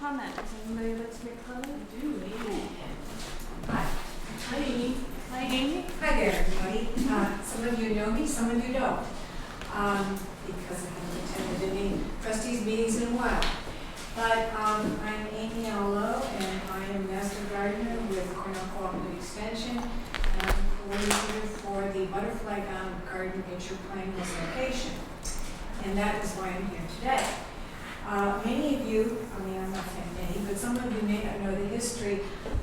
comment. Does anybody like to make comment? I do, Amy. Hi. Hi, Amy. Hi, Amy. Hi there, everybody. Some of you know me, some of you don't, because I haven't attended any trustees meetings in a while. But I'm Amy Allo, and I am Master Gardener with Cornell Cooperative Extension, and I'm coordinator for the Butterfly Garden at your Pine Hills location. And that is why I'm here today. Many of you, I'm not saying many, but some of you may not know the history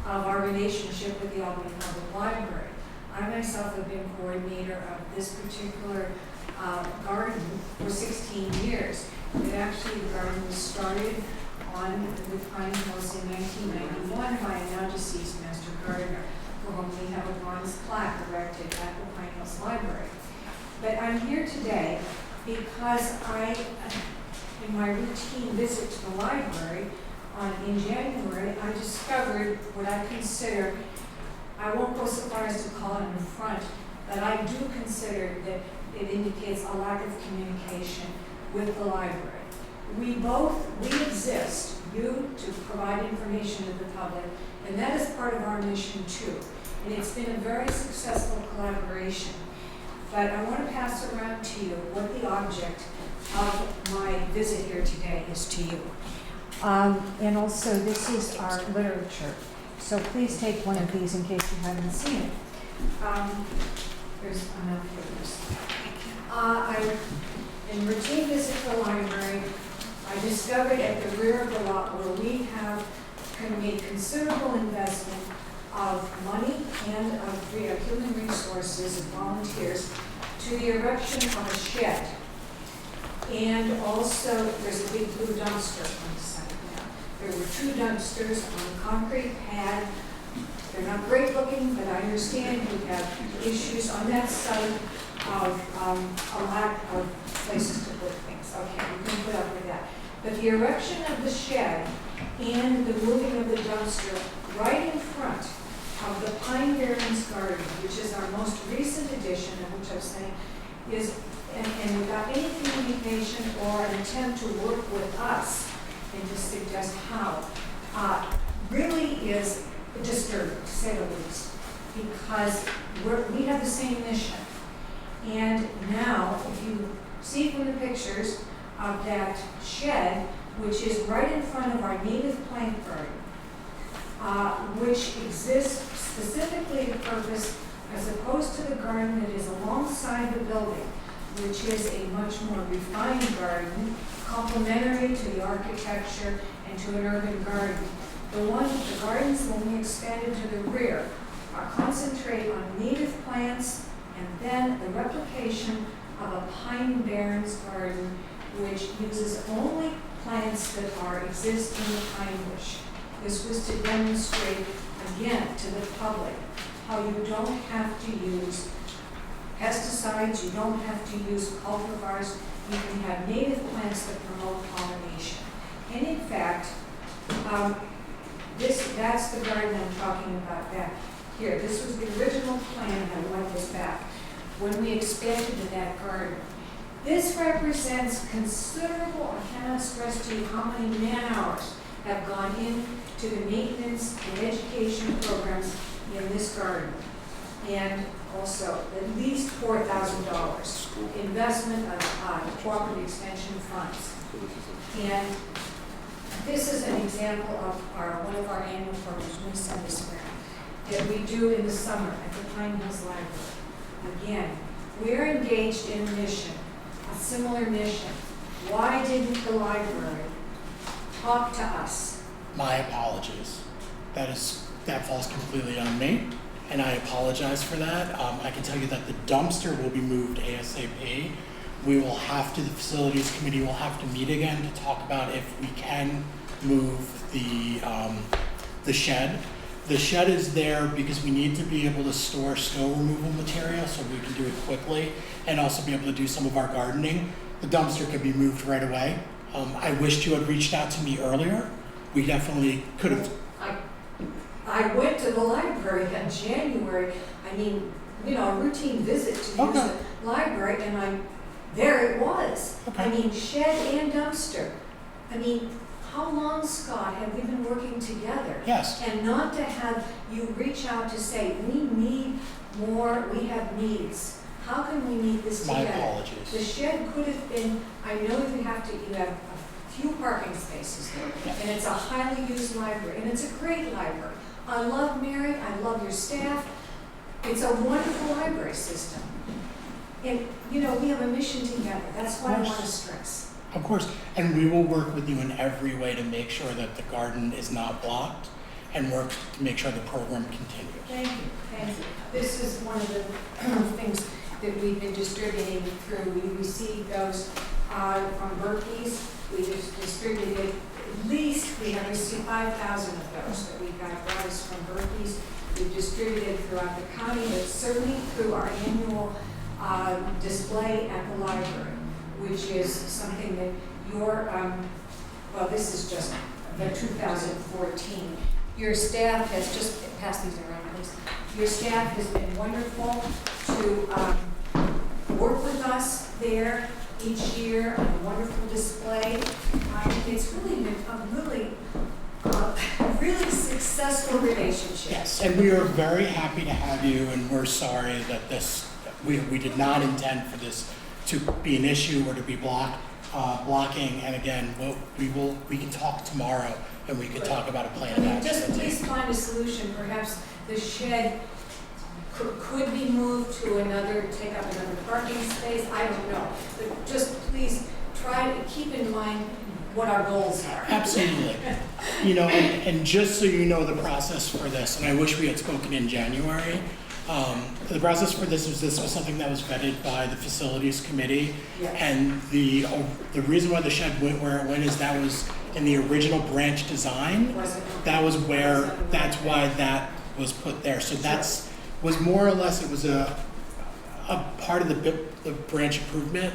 of our relationship with the Albany Public Library. I myself have been coordinator of this particular garden for 16 years. But actually, the garden was started with Pine Hills in 1991 by a now deceased master gardener, for whom we have a bronze plaque erected at the Pine Hills Library. But I'm here today because in my routine visit to the library in January, I discovered what I consider, I won't go so far as to call it an affront, but I do consider that it indicates a lack of communication with the library. We exist, you to provide information to the public, and that is part of our mission too. And it's been a very successful collaboration. But I want to pass around to you what the object of my visit here today is to you. And also, this is our literature. So please take one of these in case you haven't seen it. There's enough here. In routine visit to the library, I discovered at the rear of the lot where we have made considerable investment of money and of human resources and volunteers to the erection of a shed. And also, there's a big blue dumpster on the site now. There were 2 dumpsters on a concrete pad. They're not great looking, but I understand you have issues on that site of a lack of places to put things. Okay, you can put up with that. But the erection of the shed and the moving of the dumpster right in front of the Pine Barrens Garden, which is our most recent addition, and which I'm saying is, and without any communication or an attempt to work with us and to suggest how, really is disturbing, to say the least, because we have the same mission. And now, if you see from the pictures of that shed, which is right in front of our native plant garden, which exists specifically to purpose, as opposed to the garden that is alongside the building, which is a much more refined garden, complementary to the architecture and to an urban garden. The gardens, when we expanded to the rear, concentrate on native plants and then the replication of a Pine Barrens garden, which uses only plants that exist in the pine bush. This was to demonstrate, again, to the public how you don't have to use pesticides, you don't have to use cultivars, you can have native plants that promote pollination. And in fact, that's the garden I'm talking about back here. This was the original plan, I want this back, when we expanded to that garden. This represents considerable, I cannot stress to you how many man-hours have gone into the maintenance and education programs in this garden. And also at least $4,000 investment of cooperative extension funds. And this is an example of one of our annual programs, we send this around, that we do in the summer at the Pine Hills Library. Again, we're engaged in a mission, a similar mission. Why didn't the library talk to us? My apologies. That falls completely on me, and I apologize for that. I can tell you that the dumpster will be moved ASAP. The facilities committee will have to meet again to talk about if we can move the shed. The shed is there because we need to be able to store snow removal material so we can do it quickly and also be able to do some of our gardening. The dumpster could be moved right away. I wished you had reached out to me earlier. We definitely could have. I went to the library in January. A routine visit to use the library, and there it was. Okay. Shed and dumpster. how long, Scott, have we been working together? Yes. And not to have you reach out to say, we need more, we have needs. How can we meet this My together? apologies. The shed could have been, I know you have a few parking spaces there, Yeah. and it's a highly used library, and it's a great library. I love Mary, I love your staff. It's a wonderful library system. And, you know, we have a mission together. That's what I want to stress. Of course, and we will work with you in every way to make sure that the garden is not blocked and work to make sure the program continues. Thank you, thank you. This is one of the things that we've been distributing through. We received those from Berkey's. We just distributed, at least we have received 5,000 of those that we got grants from Berkey's. We've distributed throughout the county, but certainly through our annual display at the library, which is something that your, well, this is just the 2014. Your staff has just, pass these around, please. Your staff has been wonderful to work with us there each year on a wonderful display. It's really been a really successful relationship. Yes, and we are very happy to have you, and we're sorry that we did not intend for this to be an issue or to be blocking. And again, we can talk tomorrow, and we can talk about a plan of action. Just please find a solution. Perhaps the shed could be moved to take up another parking space. I don't know. But just please try to keep in mind what our goals are. Absolutely. You know, and just so you know the process for this, and I wish we had spoken in January, the process for this was something that was vetted by the facilities committee. Yes. And the reason why the shed went where it went is that was in the original branch design. That's why that was put there. So was more or less, it was a part of the branch improvement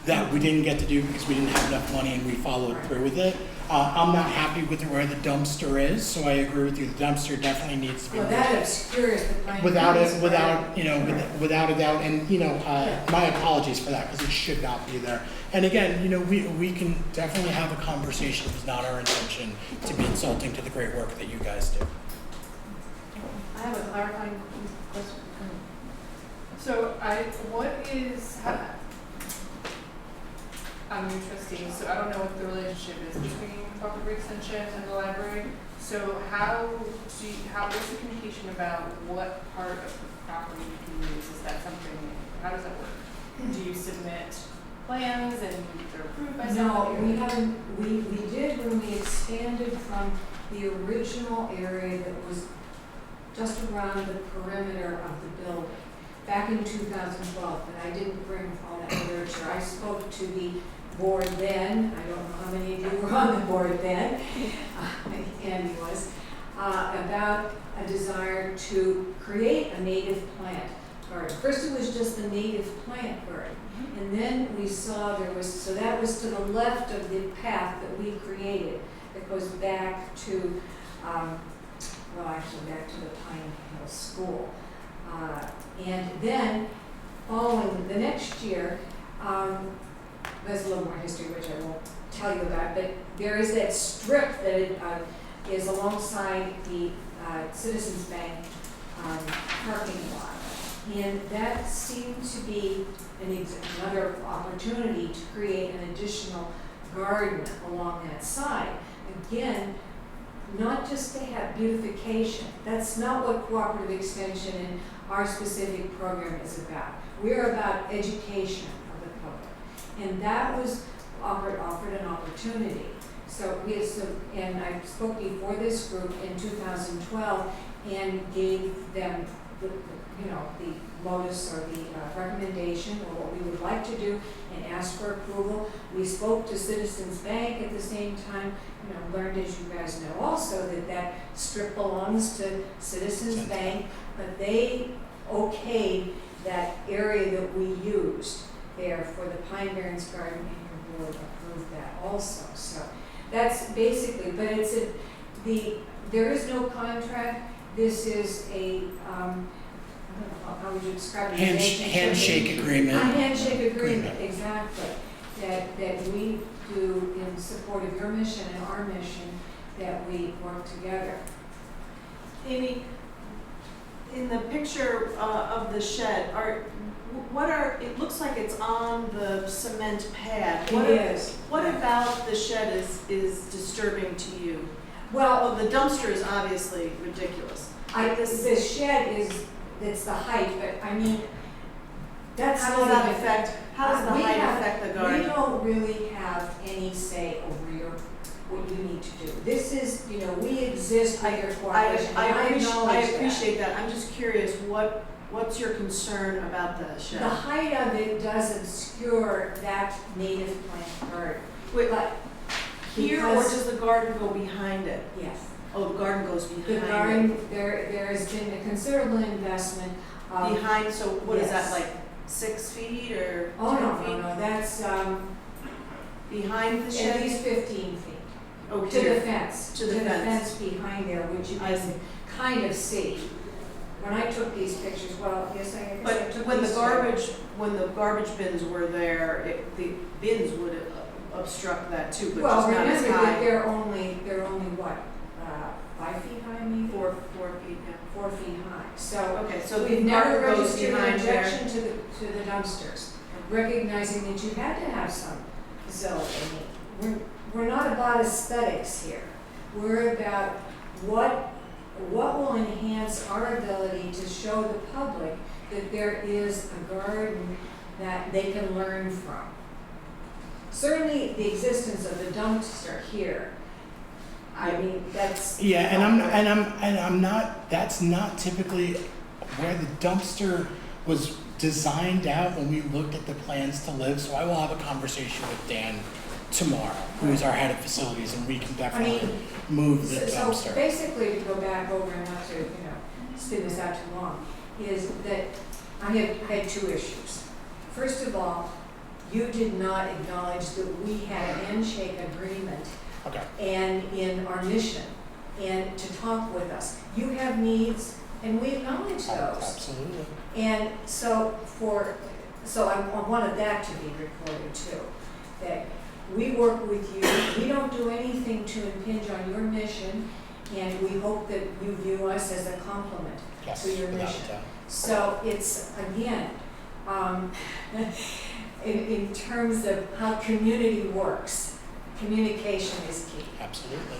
that we didn't get to do because we didn't have enough money and we followed through with it. I'm not happy with where the dumpster is, so I agree with you. The dumpster definitely needs to be Well, that obscures the plan. without a doubt. And my apologies for that because it should not be there. And again, we can definitely have a conversation. It's not our intention to be insulting to the great work that you guys do. I have a clarifying question. So I'm your trustee, so I don't know what the relationship is between Cooperative Extension and the library. So what's the communication about what part of the property you can use? Is that something, how does that work? Do you submit plans and they're approved by somebody? No, we haven't. We did when we expanded from the original area that was just around the perimeter of the building back in 2012, but I didn't bring all that literature. I spoke to the board then. I don't know how many of you were on the board then. Andy was about a desire to create a native plant garden. First, it was just a native plant garden, and then we saw so that was to the left of the path that we created. That goes back to back to the Pine Hill School. And then, following the next year, there's a little more history which I won't tell you about, but there is that strip that is alongside the Citizens Bank parking lot. And that seemed to be another opportunity to create an additional garden along that side. Again, not just to have beautification. That's not what Cooperative Extension and our specific program is about. We're about education of the public. And that was offered an opportunity. And I spoke before this group in 2012 and gave them the notice or the recommendation or what we would like to do and asked for approval. We spoke to Citizens Bank at the same time, learned, as you guys know also, that strip belongs to Citizens Bank, but they okayed that area that we used there for the Pine Barrens Garden, and your board approved that also. So that's basically, but there is no contract. This is a, how would you describe it? Handshake agreement. A handshake agreement, exactly. That we to, in support of your mission and our mission, that we work together. Amy, in the picture of the shed, it looks like it's on the cement pad. What about the shed is disturbing to you? Well, the dumpster is obviously ridiculous. The shed it's the height, but I mean, that's How not does that even- affect, how does the height affect the garden? We don't really have any say over what you need to do. This is, we exist with your cooperation, and I acknowledge I that. appreciate that. I'm just curious, what's your concern about the shed? The height of it does obscure that native plant garden. Wait, But here, or because- does the garden go behind it? Yes. Oh, the garden goes behind The it. garden, there has been a considerable investment of. Behind, so what is that, Yes. like 6 feet or 10 Oh, feet? no, that's, Behind the at shed? least 15 feet. Oh, To the here. fence. To the fence. behind there, which you I can see. kind of see. When I took these pictures, well, yes, I guess I But took when these. when the garbage bins were there, the bins would obstruct that too, but Well, just not as remember that high. they're only what, 5 feet high maybe? 4 feet, yeah. 4 feet high. So Okay, so we've the never garden goes registered an behind there. objection to the dumpsters, recognizing that you had to have some facility. We're not about aesthetics here. We're about what will enhance our ability to show the public that there is a garden that they can learn from. Certainly, the existence of the dumpster here, I mean, that's. Yeah, and I'm not, that's not typically where the dumpster was designed out when we looked at the plans to live, so I will have a conversation with Dan tomorrow, who is our head of facilities, and we can definitely move the So dumpster. basically, to go back over and not to, spin this out too long, is that I have had 2 issues. First of all, you did not acknowledge that we had a handshake agreement Okay, and in our mission, and to talk with us. You have needs, and we acknowledge those. absolutely. And so I wanted that to be recorded too, that we work with you, we don't do anything to impinge on your mission, and we hope that you view us as a complement Yes, to your without a mission. doubt. So it's, again, in terms of how community works, communication is key. Absolutely.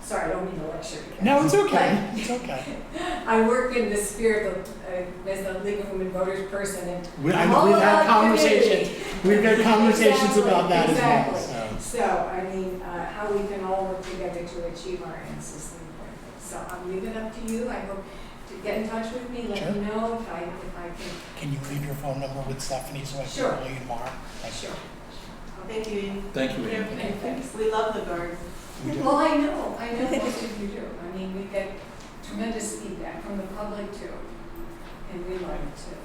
Sorry, I don't mean to lecture you. No, it's okay, it's okay. I work in the spirit of, as a League of Women Voters person, and We've I'm all had about conversations, community. we've had conversations Exactly, about that exactly. as well, so. So, I mean, how we can all work together to achieve our ends is the important thing. So I'm leaving it up to you. I hope to get in touch with me, let Sure. me know if I can. Can you leave your phone number with Stephanie so I Sure. can call you tomorrow? Thank you. Sure. Thank you, Amy. Thank you, Amy. Okay, thanks. We love the garden. Well, I know most of you do. I mean, we get tremendous feedback from the public too, and we like it too.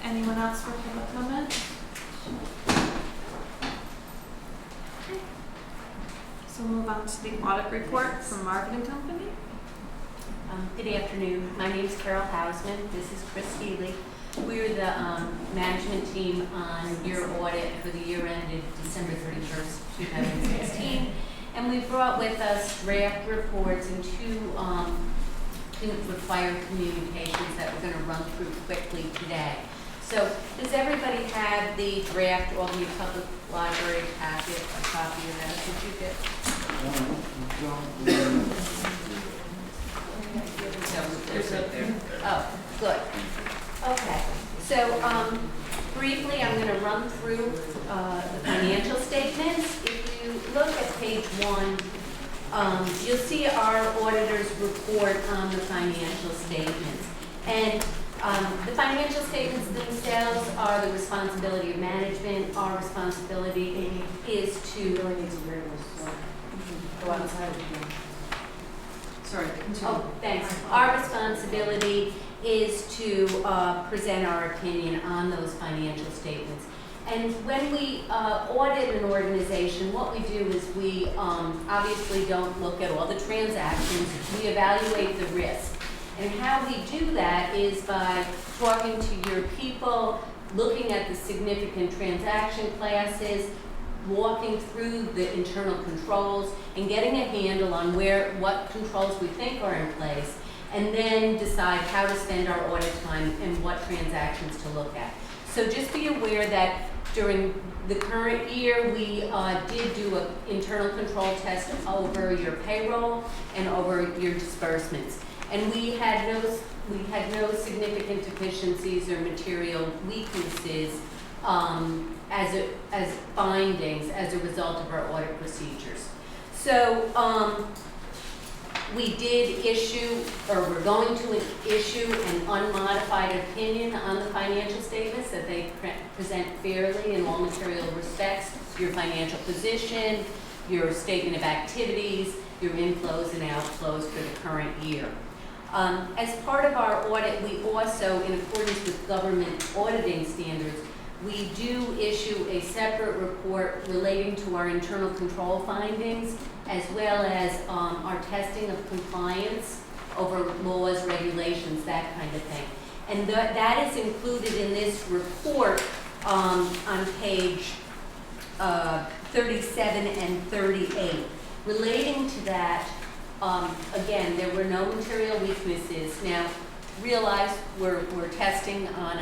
Anyone else for public comment? Okay. So we'll move on to the audit report from Marketing Company. Good afternoon. My name is Carol Hausman. This is Chris Healy. We're the management team on your audit for the year ended December 31st, 2016. And we brought with us draft reports and 2 required communications that we're going to run through quickly today. So does everybody have the draft Albany Public Library packet, a copy of that? Did you get? There's right there. Oh, good. Okay. So briefly, I'm going to run through the financial statements. If you look at page 1, you'll see our auditor's report on the financial statements. And the financial statements themselves are the responsibility of management. Our responsibility is to go outside. Sorry, continue. Oh, thanks. Our responsibility is to present our opinion on those financial statements. And when we audit an organization, what we do is we obviously don't look at all the transactions. We evaluate the risk. And how we do that is by talking to your people, looking at the significant transaction classes, walking through the internal controls, and getting a handle on what controls we think are in place, and then decide how to spend our audit time and what transactions to look at. So just be aware that during the current year, we did do an internal control test over your payroll and over your disbursements. And we had no significant deficiencies or material weaknesses as findings as a result of our audit procedures. So we did issue, or we're going to issue, an unmodified opinion on the financial statements, that they present fairly in all material respects, your financial position, your statement of activities, your inflows and outflows for the current year. As part of our audit, we also, in accordance with government auditing standards, we do issue a separate report relating to our internal control findings, as well as our testing of compliance over laws, regulations, that kind of thing. And that is included in this report on page 37 and 38. Relating to that, again, there were no material weaknesses. Now, realize we're testing on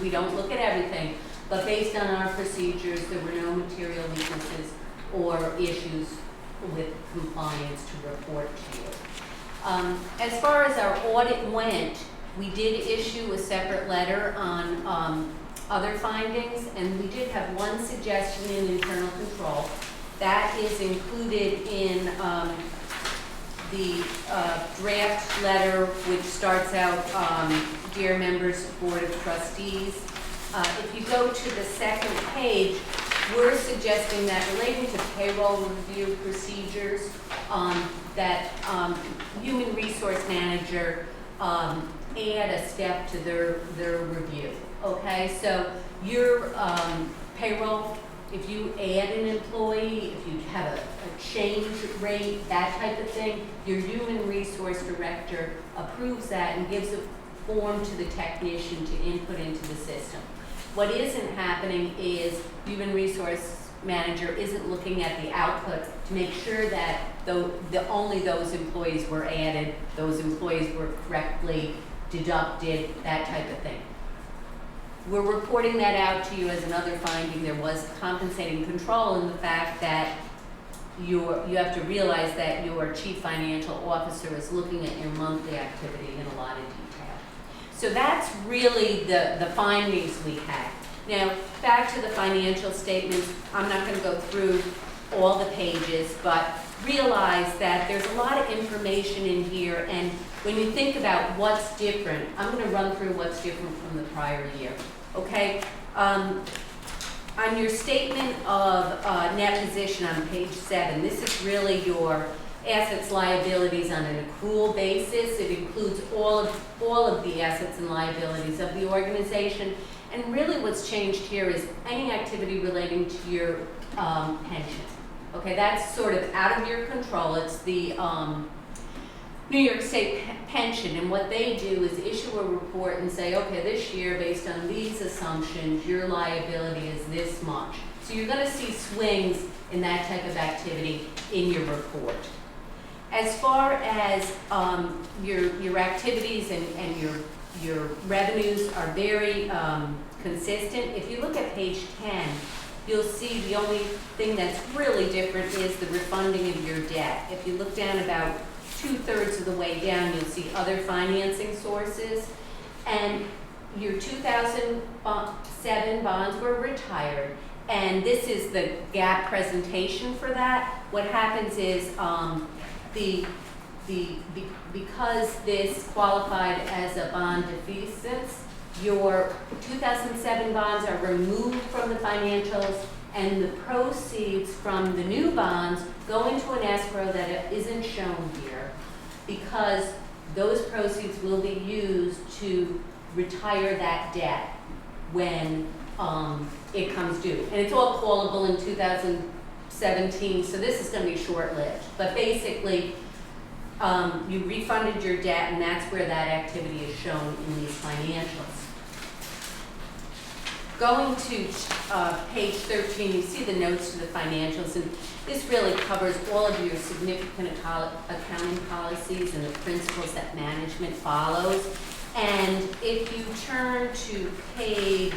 we don't look at everything, but based on our procedures, there were no material weaknesses or issues with compliance to report to you. As far as our audit went, we did issue a separate letter on other findings, and we did have one suggestion in internal control. That is included in the draft letter, which starts out, dear members of Board of Trustees. If you go to the second page, we're suggesting that relating to payroll review procedures, that human resource manager add a step to their review. Okay, so your payroll, if you add an employee, if you have a change rate, that type of thing, your human resource director approves that and gives a form to the technician to input into the system. What isn't happening is human resource manager isn't looking at the output to make sure that only those employees were added, those employees were correctly deducted, that type of thing. We're reporting that out to you as another finding. There was compensating control in the fact that you have to realize that your chief financial officer is looking at your monthly activity in a lot of detail. So that's really the findings we had. Now, back to the financial statements. I'm not going to go through all the pages, but realize that there's a lot of information in here, and when you think about what's different, I'm going to run through what's different from the prior year. Okay? On your statement of net position on page 7, this is really your assets, liabilities on an accrual basis. It includes all of the assets and liabilities of the organization. And really what's changed here is any activity relating to your pension. Okay, that's sort of out of your control. It's the New York State pension, and what they do is issue a report and say, okay, this year, based on these assumptions, your liability is this much. So you're going to see swings in that type of activity in your report. As far as your activities and your revenues are very consistent. If you look at page 10, you'll see the only thing that's really different is the refunding of your debt. If you look down about 2/3 of the way down, you'll see other financing sources. And your 2007 bonds were retired. And this is the GAAP presentation for that. What happens is because this qualified as a bond defeasance, your 2007 bonds are removed from the financials, and the proceeds from the new bonds go into an escrow that isn't shown here, because those proceeds will be used to retire that debt when it comes due. And it's all callable in 2017, so this is going to be short-lived. But basically, you refunded your debt, and that's where that activity is shown in these financials. going to page 13, you see the notes to the financials, and this really covers all of your significant accounting policies and the principles that management follows. And if you turn to page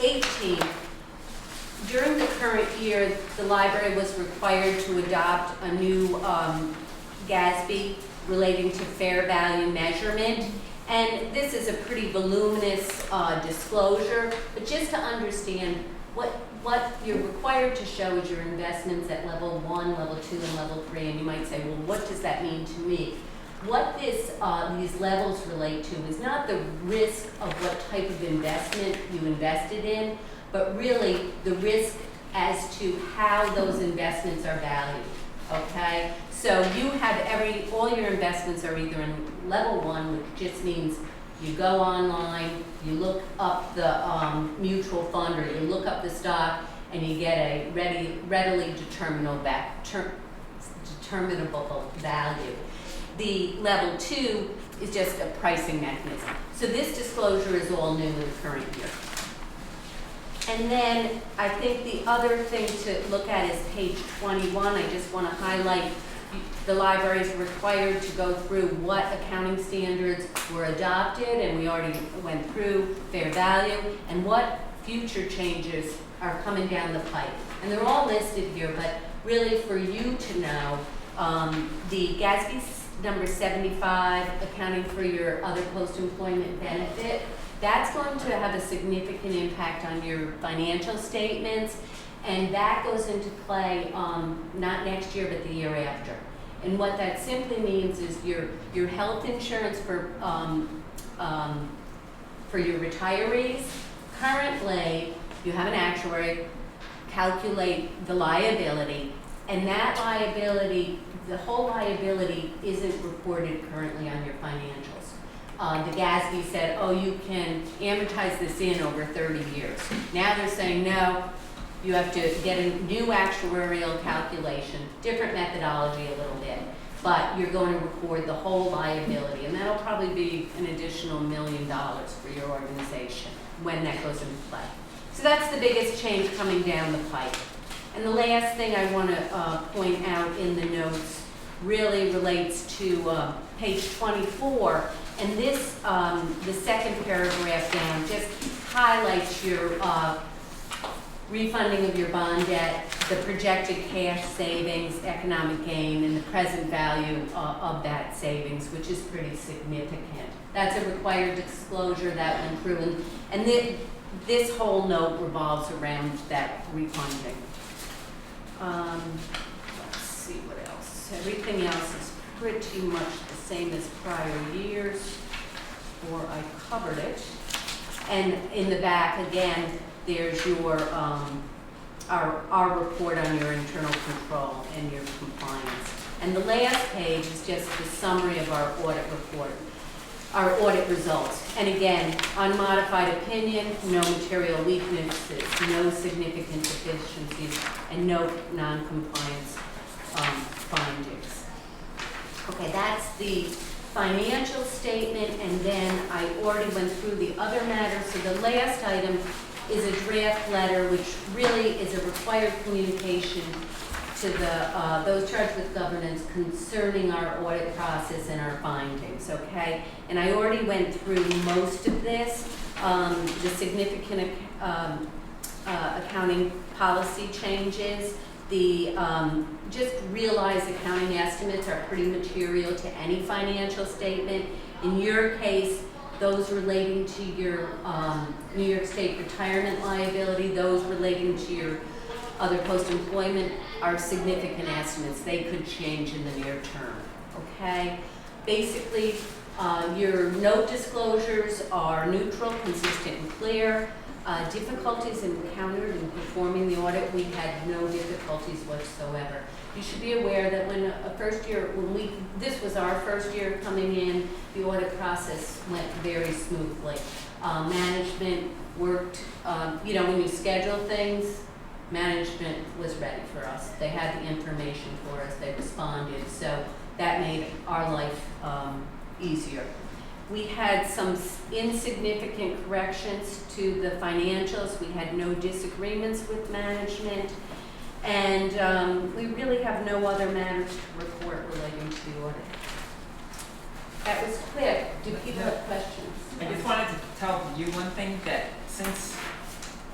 18, during the current year, the library was required to adopt a new GASB relating to fair value measurement. And this is a pretty voluminous disclosure, but just to understand what you're required to show is your investments at level 1, level 2, and level 3. And you might say, well, what does that mean to me? What these levels relate to is not the risk of what type of investment you invested in, but really the risk as to how those investments are valued, okay? So you have all your investments are either in level 1, which just means you go online, you look up the mutual fund, or you look up the stock, and you get a readily determinable value. The level 2 is just a pricing mechanism. So this disclosure is all new in the current year. And then I think the other thing to look at is page 21. I just want to highlight the library is required to go through what accounting standards were adopted, and we already went through fair value, and what future changes are coming down the pipe. And they're all listed here, but really for you to know, the GASB number 75, accounting for your other post-employment benefit, that's going to have a significant impact on your financial statements, and that goes into play not next year, but the year after. And what that simply means is your health insurance for your retirees, currently you have an actuary calculate the liability, and that liability, the whole liability isn't reported currently on your financials. The GASB said, oh, you can amortize this in over 30 years. Now they're saying, no, you have to get a new actuarial calculation, different methodology a little bit, but you're going to record the whole liability, and that'll probably be an additional $1 million for your organization when that goes into play. So that's the biggest change coming down the pipe. And the last thing I want to point out in the notes really relates to page 24, and this, the second paragraph down, just highlights your refunding of your bond debt, the projected cash savings, economic gain, and the present value of that savings, which is pretty significant. That's a required disclosure that went through, and this whole note revolves around that refunding. Let's see what else. Everything else is pretty much the same as prior years, or I covered it. And in the back, again, there's your our report on your internal control and your compliance. And the last page is just the summary of our audit report, our audit results. And again, unmodified opinion, no material weaknesses, no significant deficiencies, and no non-compliance findings. Okay, that's the financial statement, and then I already went through the other matters. So the last item is a draft letter, which really is a required communication to those charged with governance concerning our audit process and our findings, okay? And I already went through most of this, the significant accounting policy changes, the just realized accounting estimates are pretty material to any financial statement. In your case, those relating to your New York State retirement liability, those relating to your other post-employment are significant estimates. They could change in the near term, okay? Basically, your note disclosures are neutral, consistent, and clear. Difficulties encountered in performing the audit, we had no difficulties whatsoever. You should be aware that when this was our first year coming in, the audit process went very smoothly. Management worked, when you schedule things, management was ready for us. They had the information for us, they responded, so that made our life easier. We had some insignificant corrections to the financials. We had no disagreements with management. And we really have no other matters to report relating to the audit. That was quick. Do people have questions? I just wanted to tell you one thing, that since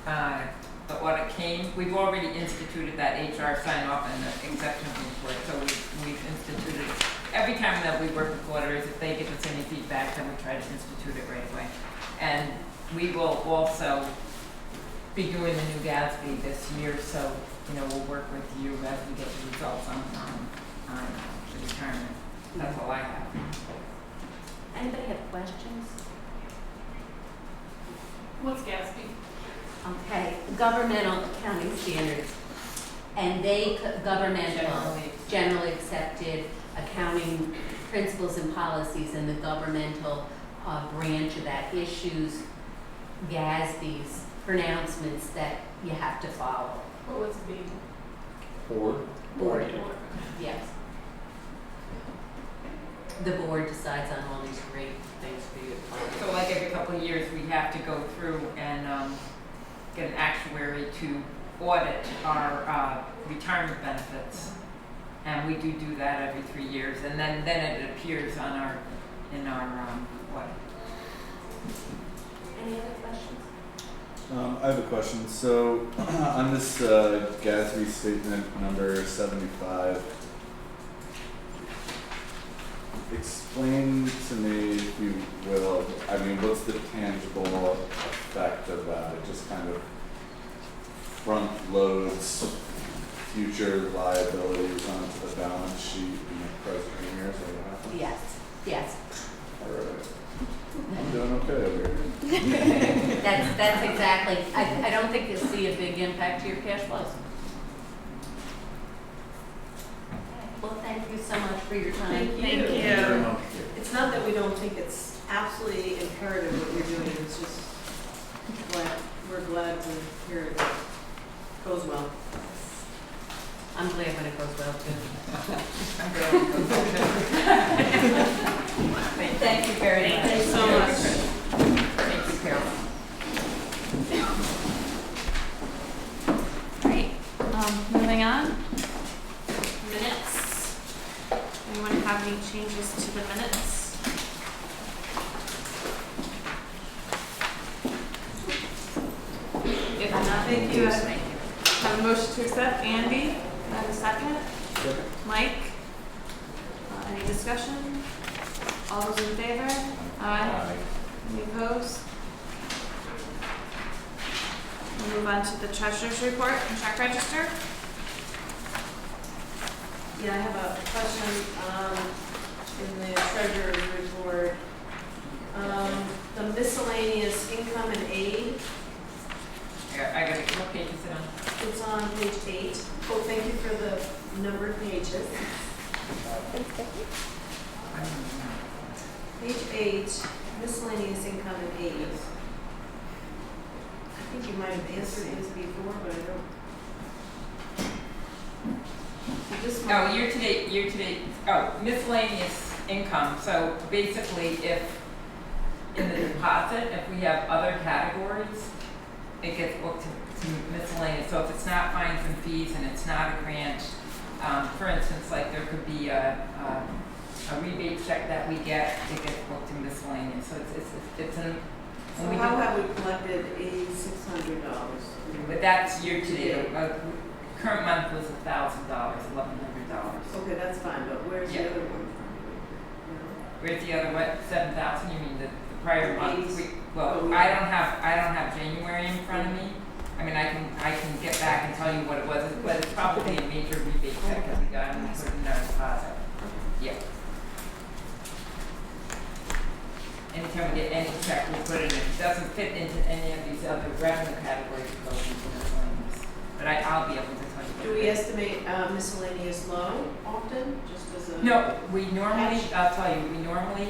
the audit came, we've already instituted that HR sign off and the executive report. So we've instituted, every time that we work with auditors, if they give us any feedback, then we try to institute it right away. And we will also be doing the new Gatsby this year, so we'll work with you as we get the results on the retirement. That's all I have. Anybody have questions? What's Gatsby? Okay, governmental accounting standards, and governmental, generally accepted accounting principles and policies, and the governmental branch of that issues GASB's pronouncements that you have to follow. What was B? Board. Yes. The board decides on all these great things for you to follow. So like every couple of years, we have to go through and get an actuary to audit our retirement benefits. And we do that every 3 years, and then it appears on in our audit. Any other questions? I have a question. So on this GASB statement number 75, explain to me, if you will, I mean, what's the tangible effect of that? It just kind of front loads future liabilities onto the balance sheet in the present years, or what happens? Yes. All right. I'm doing okay over here. That's exactly, I don't think you'll see a big impact to your cash flows. Well, thank you so much for your time. Thank you. Very much. It's not that we don't think it's absolutely imperative what you're doing, it's just we're glad to hear it goes well. I'm glad when it goes well too. Thank you very much. Thank you so much. Thank you, Carol. Great. Moving on. Minutes. Anyone have any changes to the minutes? If not, Thank you. have a motion to accept. Andy, have a second? Mike? Any discussion? All those in favor? Aye. Any opposed? We'll move on to the treasurer's report and check register. Yeah, I have a question in the treasurer's report. The miscellaneous income and aid, I got it. What page is it on? it's on page 8. Oh, thank you for the numbered pages. Page 8, miscellaneous income and aid. I think you might have answered this before, but I don't. So this Oh, year to date, miscellaneous income. So basically, if in the deposit, if we have other categories, it gets booked to miscellaneous. So if it's not fines and fees and it's not a grant, for instance, like there could be a rebate check that we get, it gets booked in miscellaneous. So it's an, So when we how do, have we collected $8,600? but that's year to date. Current month was $1,000, $1,100. Okay, that's fine, but where's Yeah. the other one from? Where's the other, what, 7,000, you mean the prior month? Eighties. Well, Oh, yeah. I don't have January in front of me. I mean, I can get back and tell you what it was, but it's probably a major rebate check that we got and we put it in our deposit. Yeah. Anytime we get any check, we put it in. If it doesn't fit into any of these other revenue categories, it goes into miscellaneous. But I'll be able to tell you. what Do it we is. estimate miscellaneous low often, just as a? No, we normally, I'll tell you, we normally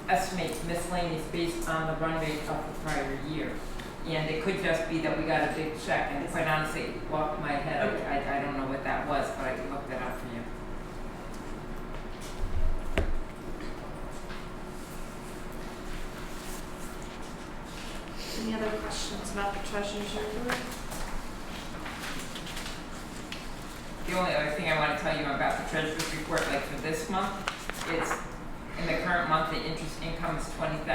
estimate miscellaneous based on the run rate of the prior year. And it could just be that we got a big check, and quite honestly, off my head, I don't know what that was, but I can look that up for you. questions about the treasurer's report? The only other thing I want to tell you about the treasurer's report, like for this month, is in the current month, the interest income is $20,749.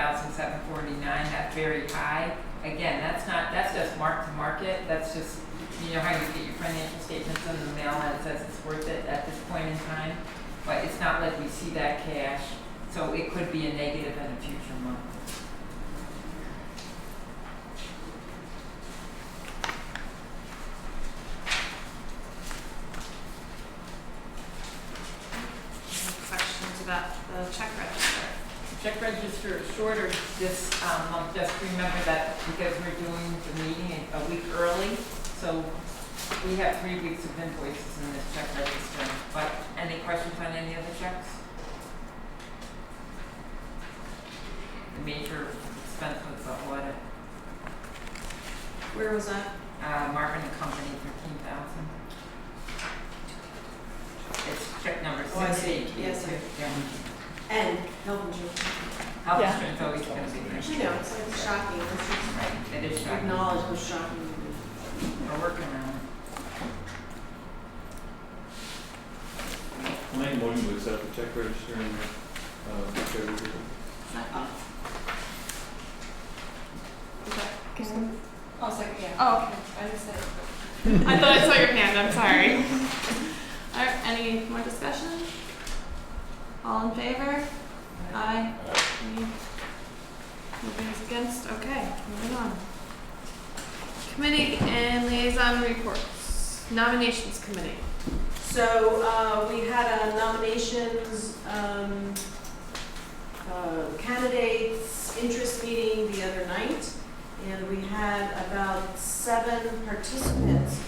That's very high. Again, that's just mark to market. That's just, you know how you get your financial statements in the mail and it says it's worth it at this point in time. But it's not like we see that cash, so it could be a negative in a future month. Questions about the check register? Check register is shorter this month. Just remember that because we're doing the meeting a week early, so we have 3 weeks of invoices in this check register. But any questions on any of the checks? The major expense was the audit. Where was that? Marvin and Company, $13,000. It's check number Oh, I see. 682. Yes, sir. Yeah. And health insurance. Health Yeah. insurance always going to be there. I know, it's like shocking. Let's just Right, it is shocking. acknowledge how shocking it is. We're working on it. I'll make a motion to accept the check register and treasurer's report. Second. Oh, second, yeah. Oh, okay. I just said it. I thought I saw your hand, I'm sorry. Alright, any more discussion? All in favor? Aye. Any Nobody's against? Okay, moving on. Committee and liaison reports. Nominations committee. So, we had a nominations, candidates interest meeting the other night, and we had about 7 participants,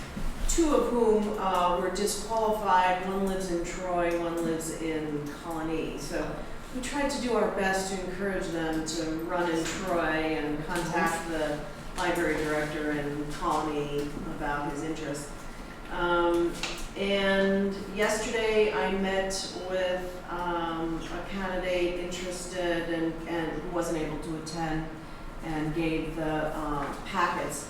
2 of whom were disqualified. One lives in Troy, one lives in Colony. So we tried to do our best to encourage them to run in Troy and contact the library director in Colony about his interest. And yesterday I met with a candidate interested and who wasn't able to attend and gave the packets.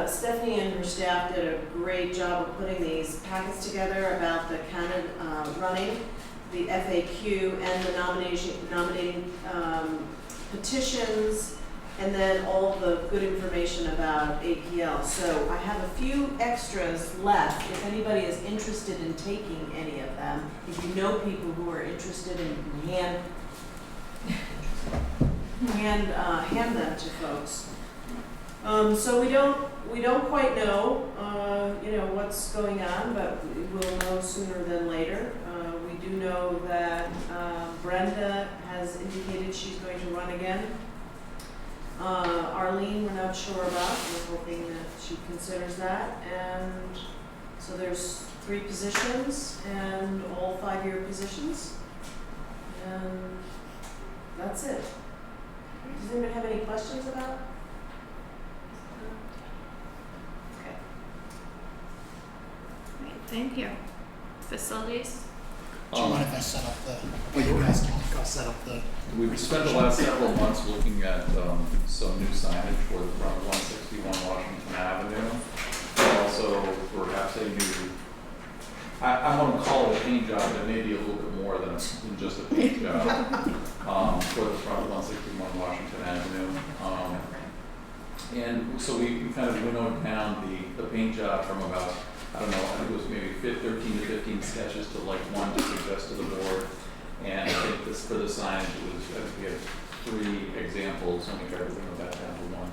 Stephanie and her staff did a great job of putting these packets together about the candidate running, the FAQ, and the nominating petitions, and then all the good information about APL. So I have a few extras left if anybody is interested in taking any of them. If you know people who are interested in hand them to folks. So we don't quite know, what's going on, but we'll know sooner than later. We do know that Brenda has indicated she's going to run again. Arlene, we're not sure about. We're hoping that she considers that. And so there's 3 positions and all 5-year positions. And that's it. Does anybody have any questions about it? Okay. Great, thank you. Facilities? Do you mind if I set up the, you guys can go set up the. We've spent the last several months looking at some new signage for the front of 161 Washington Avenue. And also perhaps a new, I want to call it a paint job, but it may be a little bit more than just a paint job for the front of 161 Washington Avenue. And so we kind of winnowed down the paint job from about, I don't know, I think it was maybe 13 to 15 sketches to like 1 to suggest to the board. And I think this, for the signage, it was, I think we had 3 examples, and we tried to bring that down to 1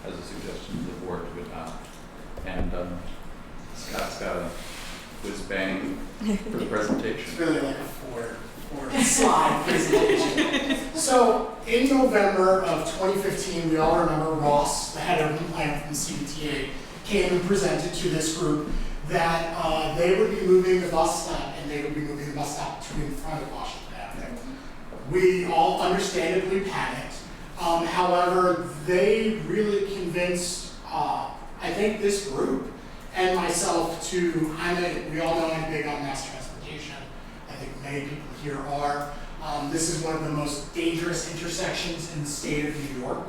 as a suggestion to the board to adopt. And Scott's got a whiz bang for the presentation. It's really like a 4-slide presentation. So in November of 2015, we all remember Ross, the head of compliance from the CBTA, came and presented to this group that they would be moving the bus stop, and they would be moving the bus stop to in front of Washington Avenue. We all understandably panicked. However, they really convinced, I think, this group and myself to, we all know I'm big on mass transportation. I think many people here are. This is one of the most dangerous intersections in the state of New York.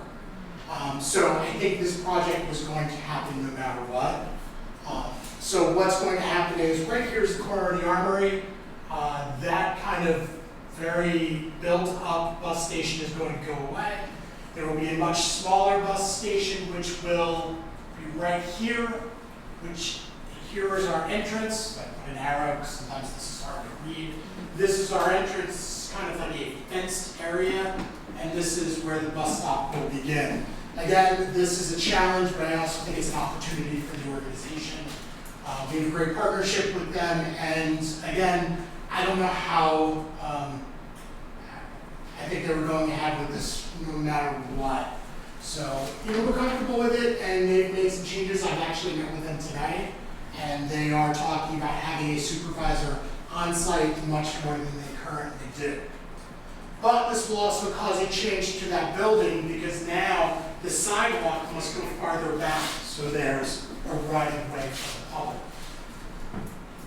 So I think this project was going to happen no matter what. So what's going to happen is, right here's the corner of the Armory. That kind of very built-up bus station is going to go away. There will be a much smaller bus station which will be right here, which here is our entrance. I put an arrow because sometimes this is hard to read. This is our entrance, it's kind of like a fenced area, and this is where the bus stop will begin. Again, this is a challenge, but I also think it's an opportunity for the organization. We have a great partnership with them, and again, I don't know how, I think they were going ahead with this no matter what. So, we're comfortable with it, and they've made some changes. I've actually met with them today, and they are talking about having a supervisor on site much more than they currently do. But this will also cause a change to that building, because now the sidewalk must go farther back, so there's a right of way for the public.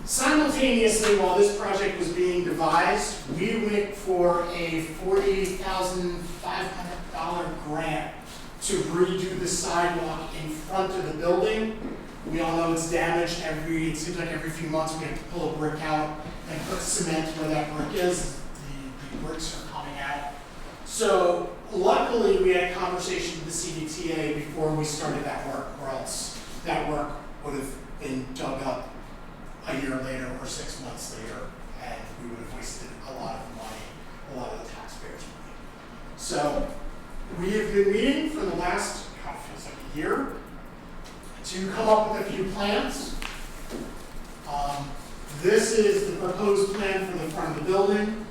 Simultaneously, while this project was being devised, we went for a $48,500 grant to redo the sidewalk in front of the building. We all know it's damaged it seems like every few months we have to pull a brick out and put cement where that brick is. The bricks are coming out. So luckily we had a conversation with the CDTA before we started that work, or else that work would have been dug up a year later or 6 months later, and we would have wasted a lot of money, a lot of the taxpayers' money. So we have been meeting for the last, feels like a year, to come up with a few plans. This is the proposed plan for the front of the building.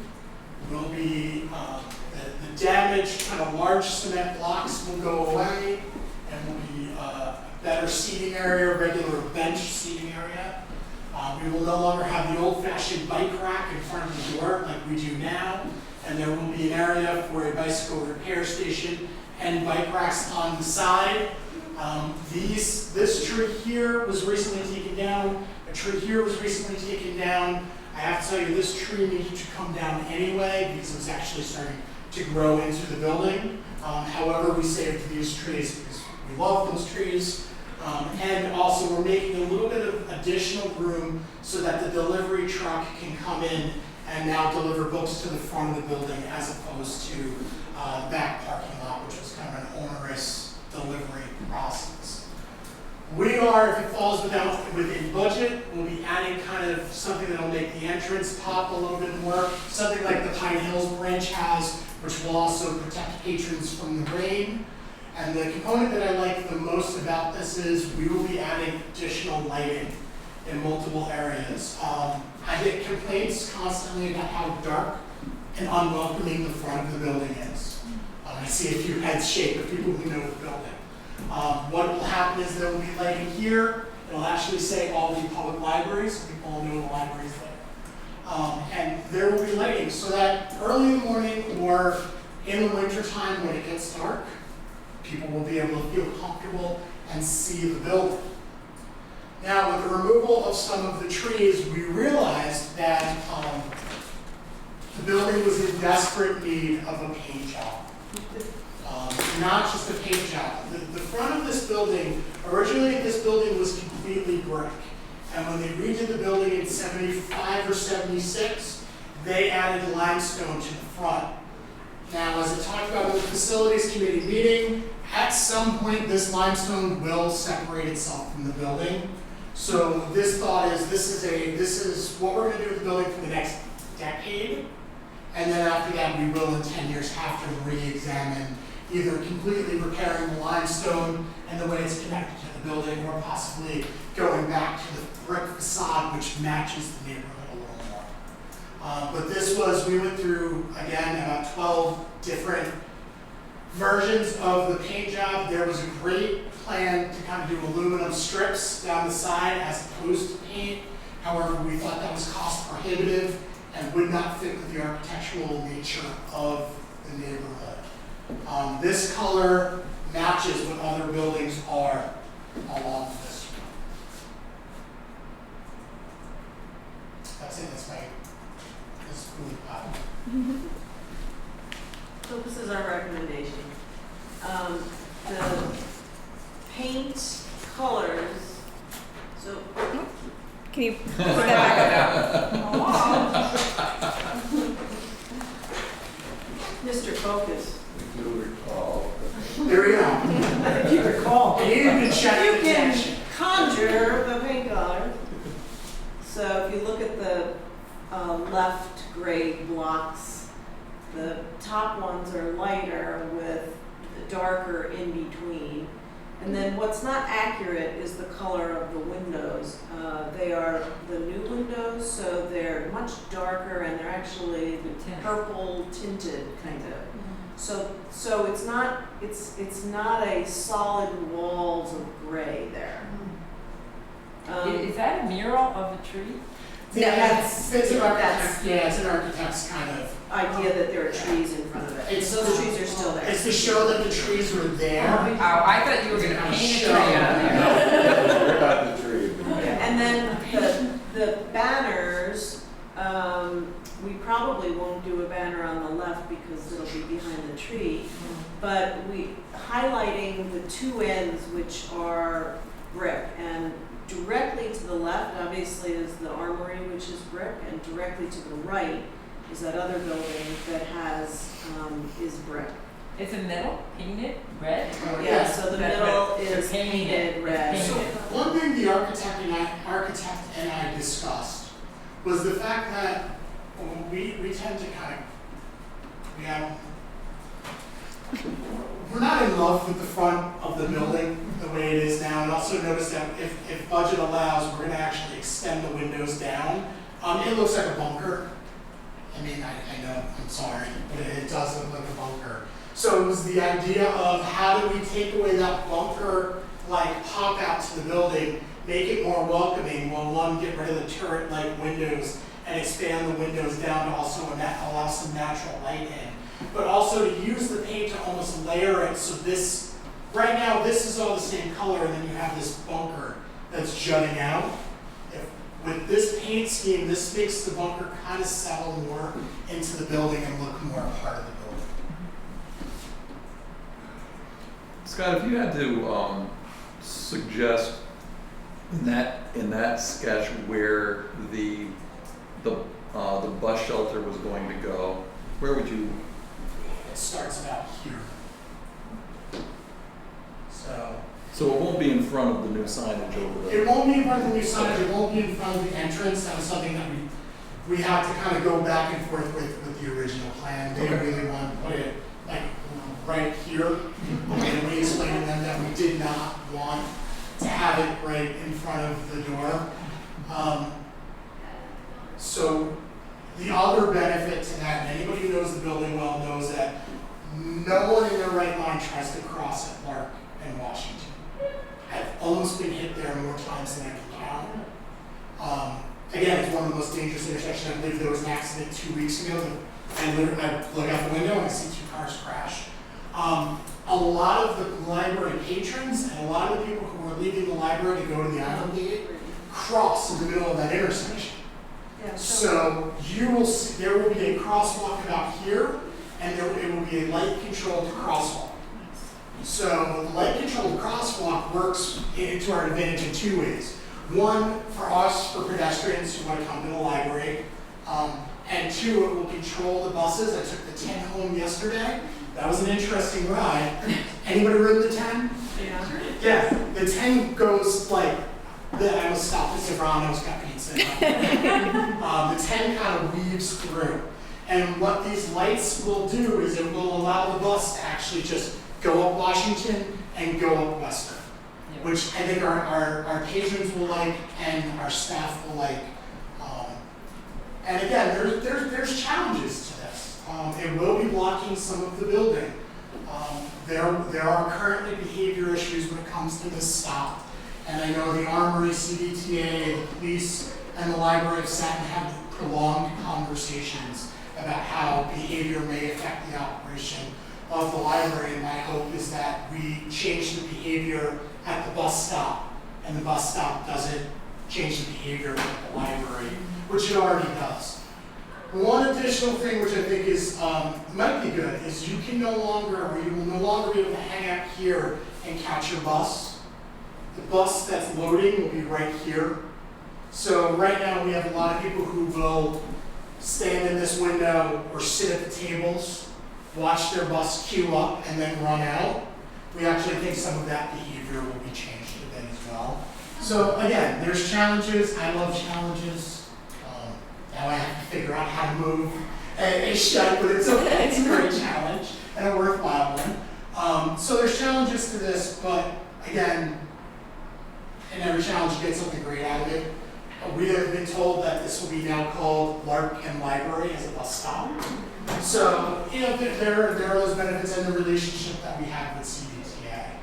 Will be the damaged kind of large cement blocks will go away, and will be a better seating area, regular bench seating area. We will no longer have the old-fashioned bike rack in front of the door like we do now, and there will be an area for a bicycle repair station and bike racks on the side. This tree here was recently taken down. A tree here was recently taken down. I have to tell you, this tree needed to come down anyway because it was actually starting to grow into the building. However, we saved these trees because we love those trees. And also we're making a little bit of additional room so that the delivery truck can come in and now deliver books to the front of the building as opposed to the back parking lot, which was kind of an onerous delivery process. We are, if it falls within budget, we'll be adding kind of something that'll make the entrance pop a little bit more, something like the Pine Hills branch has, which will also protect patrons from the rain. And the component that I like the most about this is we will be adding additional lighting in multiple areas. I get complaints constantly about how dark and unwelcoming the front of the building is. I see a few heads shake of people who know the building. What will happen is there will be lighting here. It'll actually say Albany Public Library, so people all know the library's there. And there will be lighting so that early in the morning or in the winter time when it gets dark, people will be able to feel comfortable and see the building. Now, with the removal of some of the trees, we realized that the building was in desperate need of a paint job. Not just a paint job. The front of this building, originally this building was completely brick. And when they redid the building in 75 or 76, they added limestone to the front. Now, as I talked about in the facilities committee meeting, at some point this limestone will separate itself from the building. So this thought is this is what we're going to do with the building for the next decade. And then after that, we will in 10 years have to re-examine either completely repairing the limestone and the way it's connected to the building, or possibly going back to the brick facade, which matches the neighborhood a little more. But this was, we went through, again, about 12 different versions of the paint job. There was a great plan to kind of do aluminum strips down the side as opposed to paint. However, we thought that was cost prohibitive and would not fit with the architectural nature of the neighborhood. This color matches what other buildings are along this road. That's it, that's really So this is our recommendation. the paint colors, so. Can you Put that back Mr. Focus. I do recall. There we go. If you recall, you even check You the can attention. conjure the paint color. So if you look at the left gray blocks, the top ones are lighter with the darker in between. And then what's not accurate is the color of the windows. They are the new windows, so they're much darker and they're actually purple tinted kind of. So it's not a solid walls of gray there. Is that a mural of a tree? It's an architect, yeah, it's an architect's kind of Idea that there are trees in front of it. It's Those trees are still there. It's to show that the trees were there. Oh, I thought you were gonna paint a tree on there. Rip out the tree. And then the banners, we probably won't do a banner on the left because it'll be behind the tree. But we highlighting the two ends, which are brick, and directly to the left, obviously, is the armory, which is brick, and directly to the right is that other building that has, is brick. Is the middle painted red? Or Yeah, so the that's middle what- is they're painting painted it. red. It's So painted. one thing the architect and I discussed was the fact that we tend to kind of, we're not in love with the front of the building the way it is now, and also notice that if budget allows, we're gonna actually extend the windows down. It looks like a bunker. I mean, I know, I'm sorry, but it does look like a bunker. So it was the idea of how do we take away that bunker, like pop out to the building, make it more welcoming, well, one, get rid of the turret-like windows and expand the windows down to also allow some natural light in. But also to use the paint to almost layer it, so this, right now, this is all the same color, and then you have this bunker that's jutting out. With this paint scheme, this makes the bunker kind of settle more into the building and look more a part of the building. Scott, if you had to suggest in that sketch where the bus shelter was going to go, where would you? It starts about here. So it won't be in front of the new signage over there. It won't be in front of the new signage, it won't be in front of the entrance. That was something that we had to kind of go back and forth with the original plan. They really wanted to put it like right here. And we explained to them that we did not want to have it right in front of the door. So the other benefit to that, and anybody who knows the building well knows that no one in their right mind tries to cross at Lark and Washington. I've almost been hit there more times than I can count. Again, it's one of the most dangerous intersections. I believe there was an accident 2 weeks ago, and I look out the window and I see 2 cars crash. A lot of the library patrons and a lot of the people who are leaving the library to go to the island gate cross in the middle of that intersection. Yeah, So you will see, there will be a crosswalk about here, and it will be a light-controlled crosswalk. So the light-controlled crosswalk works to our advantage in 2 ways. One, for us, for pedestrians who want to come to the library, and 2, it will control the buses. I took the 10 home yesterday. That was an interesting ride. Anybody ridden the 10? Yeah. Yeah, the 10 goes like, I almost stopped at Serrano's, got pizza. The 10 kind of weaves through. And what these lights will do is it will allow the bus to actually just go up Washington and go up Western, which I think our patrons will like and our staff will like. And again, there's challenges to this. It will be blocking some of the building. There are currently behavior issues when it comes to this stop. And I know the Armory, CDTA, the police, and the library have sat and had prolonged conversations about how behavior may affect the operation of the library. And my hope is that we change the behavior at the bus stop, and the bus stop doesn't change the behavior at the library, which it already does. One additional thing which I think is, might be good, is you can no longer, or you will no longer be able to hang out here and catch your bus. The bus that's loading will be right here. So right now we have a lot of people who will stand in this window or sit at the tables, watch their bus queue up and then run out. We actually think some of that behavior will be changed a bit as well. So again, there's challenges. I love challenges. Now I have to figure out how to move a shed, but it's okay. It's a great challenge and a worthwhile one. So there's challenges to this, but again, in every challenge you get something great out of it. We have been told that this will be now called Lark and Library as a bus stop. So, you know, there are those benefits in the relationship that we have with CDTA.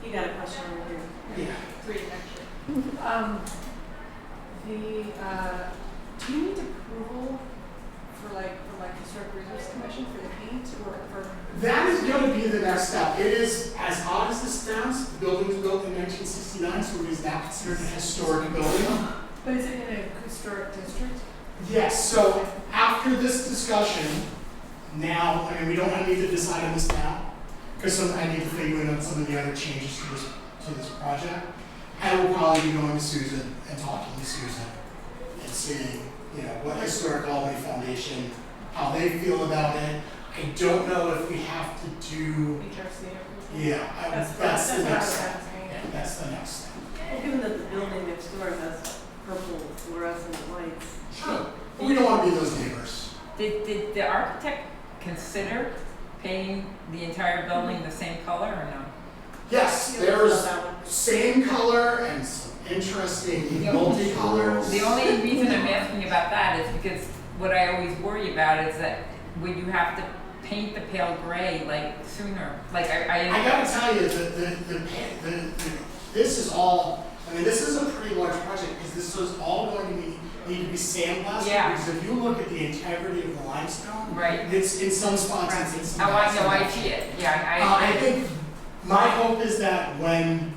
You got a question over here? Yeah. Three, actually. Do you need approval for like Historic Resource Commission for the paint or for? That is going to be the next step. It is, as odd as this sounds, the building was built in 1969, so it is now considered a historic building. But is it in a historic district? Yes, so after this discussion, now, I mean, we don't need to decide on this now, because I need to figure in on some of the other changes to this project. I will probably be going to Susan and talking to Susan and seeing, you know, what Historic Albany Foundation, how they feel about it. I don't know if we have to do, HRC. yeah, that's the what I next was step. asking. Yeah, that's the next step. Well, given that the building next door has purple fluorescent lights. Sure. But we don't want to be those neighbors. Did the architect consider painting the entire building the same color or no? Yes, there's same color and some interesting multicolors. The only reason I'm asking about that is because what I always worry about is that when you have to paint the pale gray like sooner, like I gotta tell you, this is all, I mean, this is a pretty large project because this is all going to need to be sandblasted. Yeah. Because if you look at the integrity of the limestone, right. it's in some spots, it's in some Oh, I spots. know, I see it. Yeah, I think my hope is that when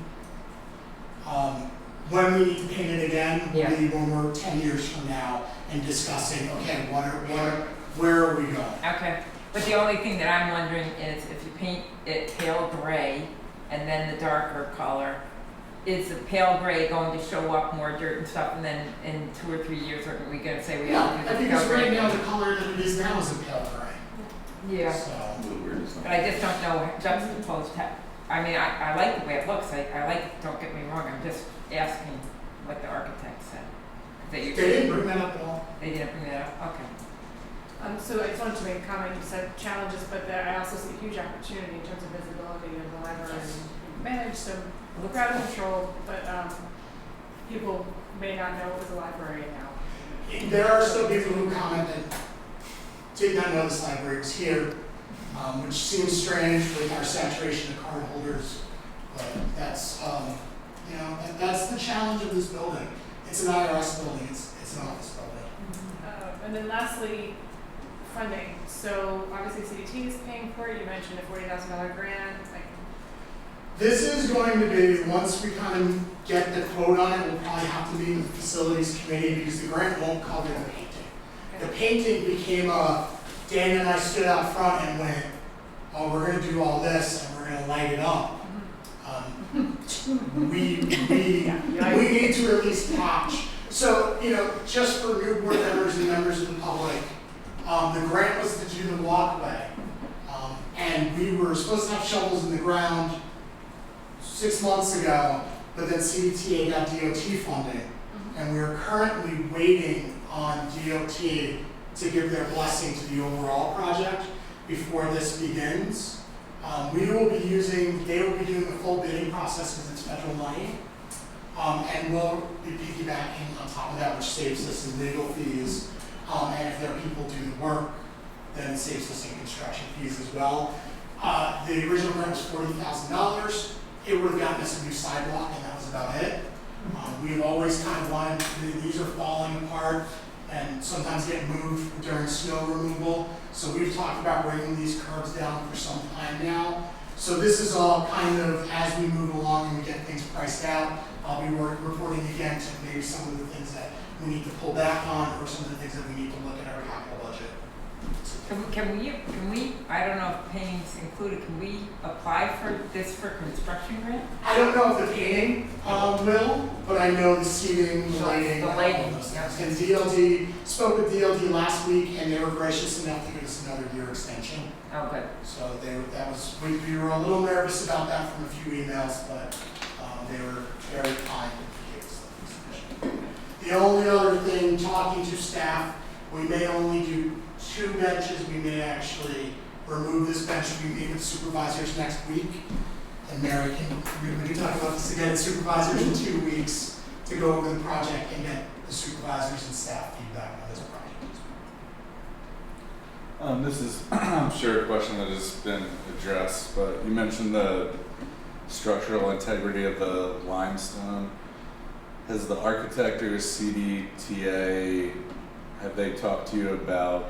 we need to paint it again, will be when we're 10 years from now and discussing, okay, where are we going? Okay, but the only thing that I'm wondering is if you paint it pale gray and then the darker color, is the pale gray going to show up more dirt and stuff, and then in 2 or 3 years are we going to say we have to do the because pale gray? right now the color that it is now is a pale gray. Yeah. So, But I just don't know juxtaposed. I mean, I like the way it looks. I like it, don't get me wrong. I'm just asking what the architect said. they didn't bring that up at all. They didn't bring that up? Okay. So I just wanted to make a comment. You said challenges, but I also see a huge opportunity in terms of visibility of the library and manage some crowd control, but people may not know it was a library now. There are still people who commented, did not know this library was here, which seems strange with our saturation of card holders. But that's, you know, that's the challenge of this building. It's an IRS building. It's an office building. And then lastly, funding. So obviously CDT is paying for it. You mentioned a $40,000 grant. This is going to be, once we kind of get the quote on it, we'll probably have to meet with the facilities committee because the grant won't cover the painting. The painting became Dan and I stood out front and went, oh, we're going to do all this and we're going to light it up. We need to at least patch. So, you know, just for new board members and members of the public, the grant was to do the walkway. And we were supposed to have shovels in the ground 6 months ago, but then CDTA got DOT funding. And we are currently waiting on DOT to give their blessing to the overall project before this begins. They will be doing the full bidding process because it's federal money. And we'll be piggybacking on top of that, which saves us in legal fees. And if their people do the work, then it saves us in construction fees as well. The original grant was $40,000. It would have gotten us a new sidewalk, and that was about it. We've always kind of wanted, these are falling apart and sometimes get moved during snow removal. So we've talked about bringing these curbs down for some time now. So this is all kind of, as we move along and we get things priced out, I'll be reporting again to maybe some of the things that we need to pull back on, or some of the things that we need to look at our capital budget. Can we, I don't know if painting's included, can we apply for this for construction grant? I don't know if the painting will, but I know the seating, the lighting. The lighting, all those yeah. things. And DLD, spoke with DLD last week, and they were gracious enough to give us another year extension. Oh, good. So we were a little nervous about that from a few emails, but they were very kind to give us that extension. The only other thing, talking to staff, we may only do 2 benches. We may actually remove this bench. We meet with supervisors next week. And Mary we can talk about this again at supervisors in 2 weeks to go over the project and get the supervisors and staff feedback on this project. This is, I'm sure, a question that has been addressed, but you mentioned the structural integrity of the limestone. Has the architect or CDTA, have they talked to you about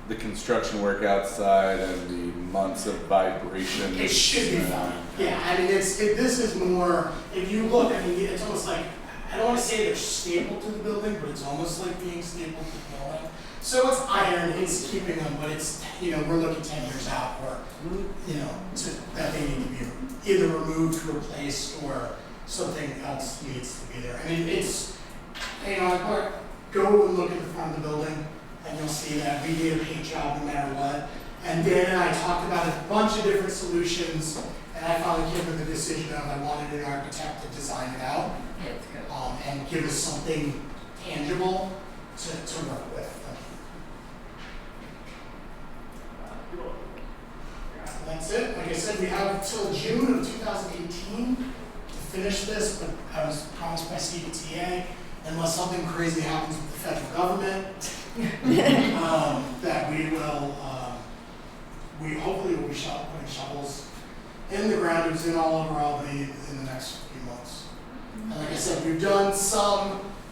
the construction work outside and the months of vibration? It should be fine. Yeah, I mean, this is more, if you look, I mean, it's almost like, I don't want to say they're stapled to the building, but it's almost like being stapled to the building. So it's iron, it's keeping them, but it's, we're looking 10 years out, or, that they need to be either removed, replaced, or something else needs to be there. I mean, it's, go and look at the front of the building, and you'll see that we need a paint job no matter what. And Dan and I talked about a bunch of different solutions, and I finally came to the decision of I wanted an architect to design it out, Yeah, it's good. and give us something tangible to work with. That's it. Like I said, we have till June of 2018 to finish this, but I was promised by CDTA, unless something crazy happens with the federal government, that we hopefully will be putting shovels in the ground. It's in all over Albany in the next few months. And like I said, we've done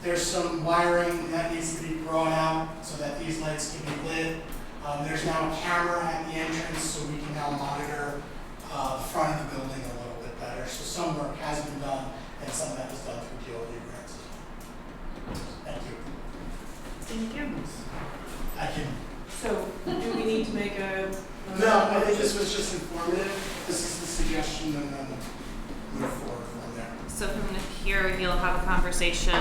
there's some wiring that needs to be brought out so that these lights can be lit. There's now a camera at the entrance, so we can now monitor the front of the building a little bit better. So some work has been done, and some of that was done through DOD grants. Thank you. Thank you. I can. So, do we need to make a? No, I think this was just informative. This is the suggestion, and then move forward from there. So from here, you'll have a conversation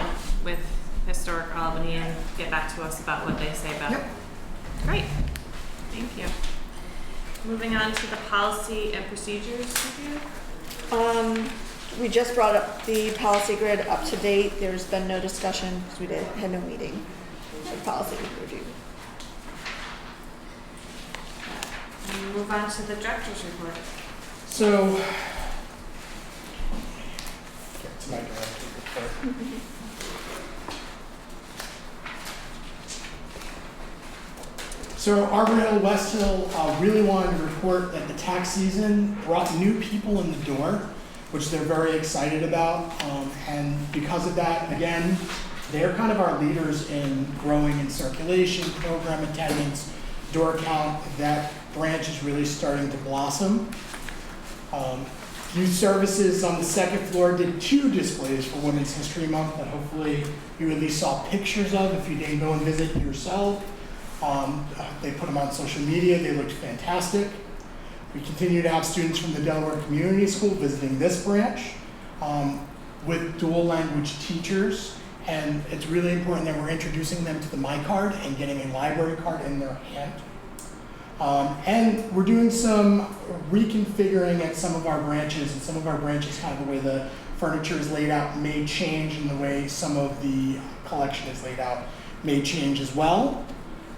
with Historic Albany and get back to us about what they say about it. Yep. Great. Thank you. Moving on to the policy and procedures review. We just brought up the policy grid up to date. There's been no discussion because we had no meeting for policy review. And move on to the director's report. So, get to my director's report. So Arbor Hill, West Hill really wanted to report that the tax season brought new people in the door, which they're very excited about. And because of that, again, they're kind of our leaders in growing in circulation, program attendance, door count. That branch is really starting to blossom. Youth Services on the second floor did 2 displays for Women's History Month that hopefully you at least saw pictures of if you didn't go and visit yourself. They put them on social media. They looked fantastic. We continue to have students from the Delaware Community School visiting this branch with dual language teachers. And it's really important that we're introducing them to the My Card and getting a library card in their hand. And we're doing some reconfiguring at some of our branches, and some of our branches, kind of the way the furniture is laid out may change, and the way some of the collection is laid out may change as well.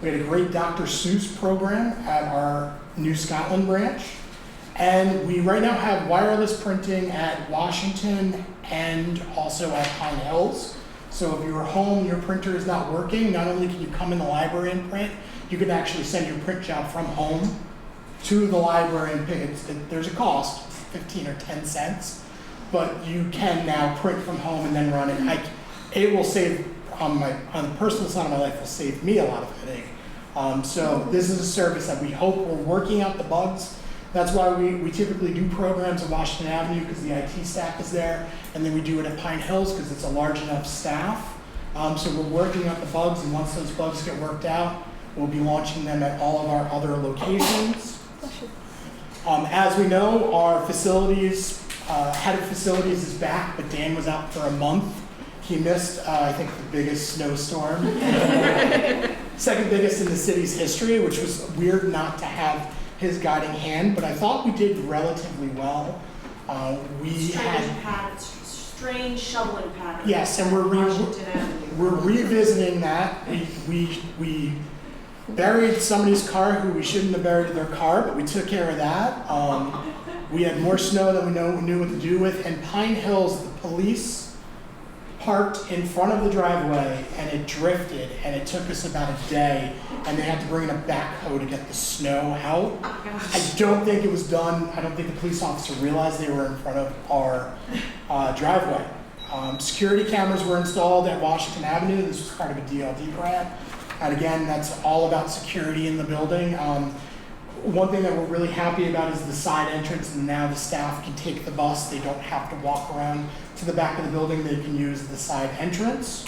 We had a great Dr. Seuss program at our New Scotland branch. And we right now have wireless printing at Washington and also at Pine Hills. So if you're home, your printer is not working, not only can you come in the library and print, you can actually send your print job from home to the library and pay it. There's a cost, 15 or 10 cents, but you can now print from home and then run it. It will save, on the personal side of my life, will save me a lot of headache. So this is a service that we hope, we're working out the bugs That's why we typically do programs at Washington Avenue because the IT staff is there, and then we do it at Pine Hills because it's a large enough staff. So we're working out the bugs, and once those bugs get worked out, we'll be launching them at all of our other locations. As we know, our facilities, head of facilities is back, but Dan was out for a month. He missed, I think, the biggest snowstorm, second biggest in the city's history, which was weird not to have his guiding hand, but I thought we did relatively well. Strange shoveling pattern. Yes, and Washington Avenue. we're revisiting that. We buried somebody's car who we shouldn't have buried their car, but we took care of that. We had more snow than we knew what to do with, and Pine Hills, the police parked in front of the driveway and it drifted, and it took us about a day, and they had to bring in a backhoe to get the snow out. I don't think it was done. I don't think the police officer realized they were in front of our driveway. Security cameras were installed at Washington Avenue. This was part of a DLD grant. And again, that's all about security in the building. One thing that we're really happy about is the side entrance, and now the staff can take the bus. They don't have to walk around to the back of the building. They can use the side entrance.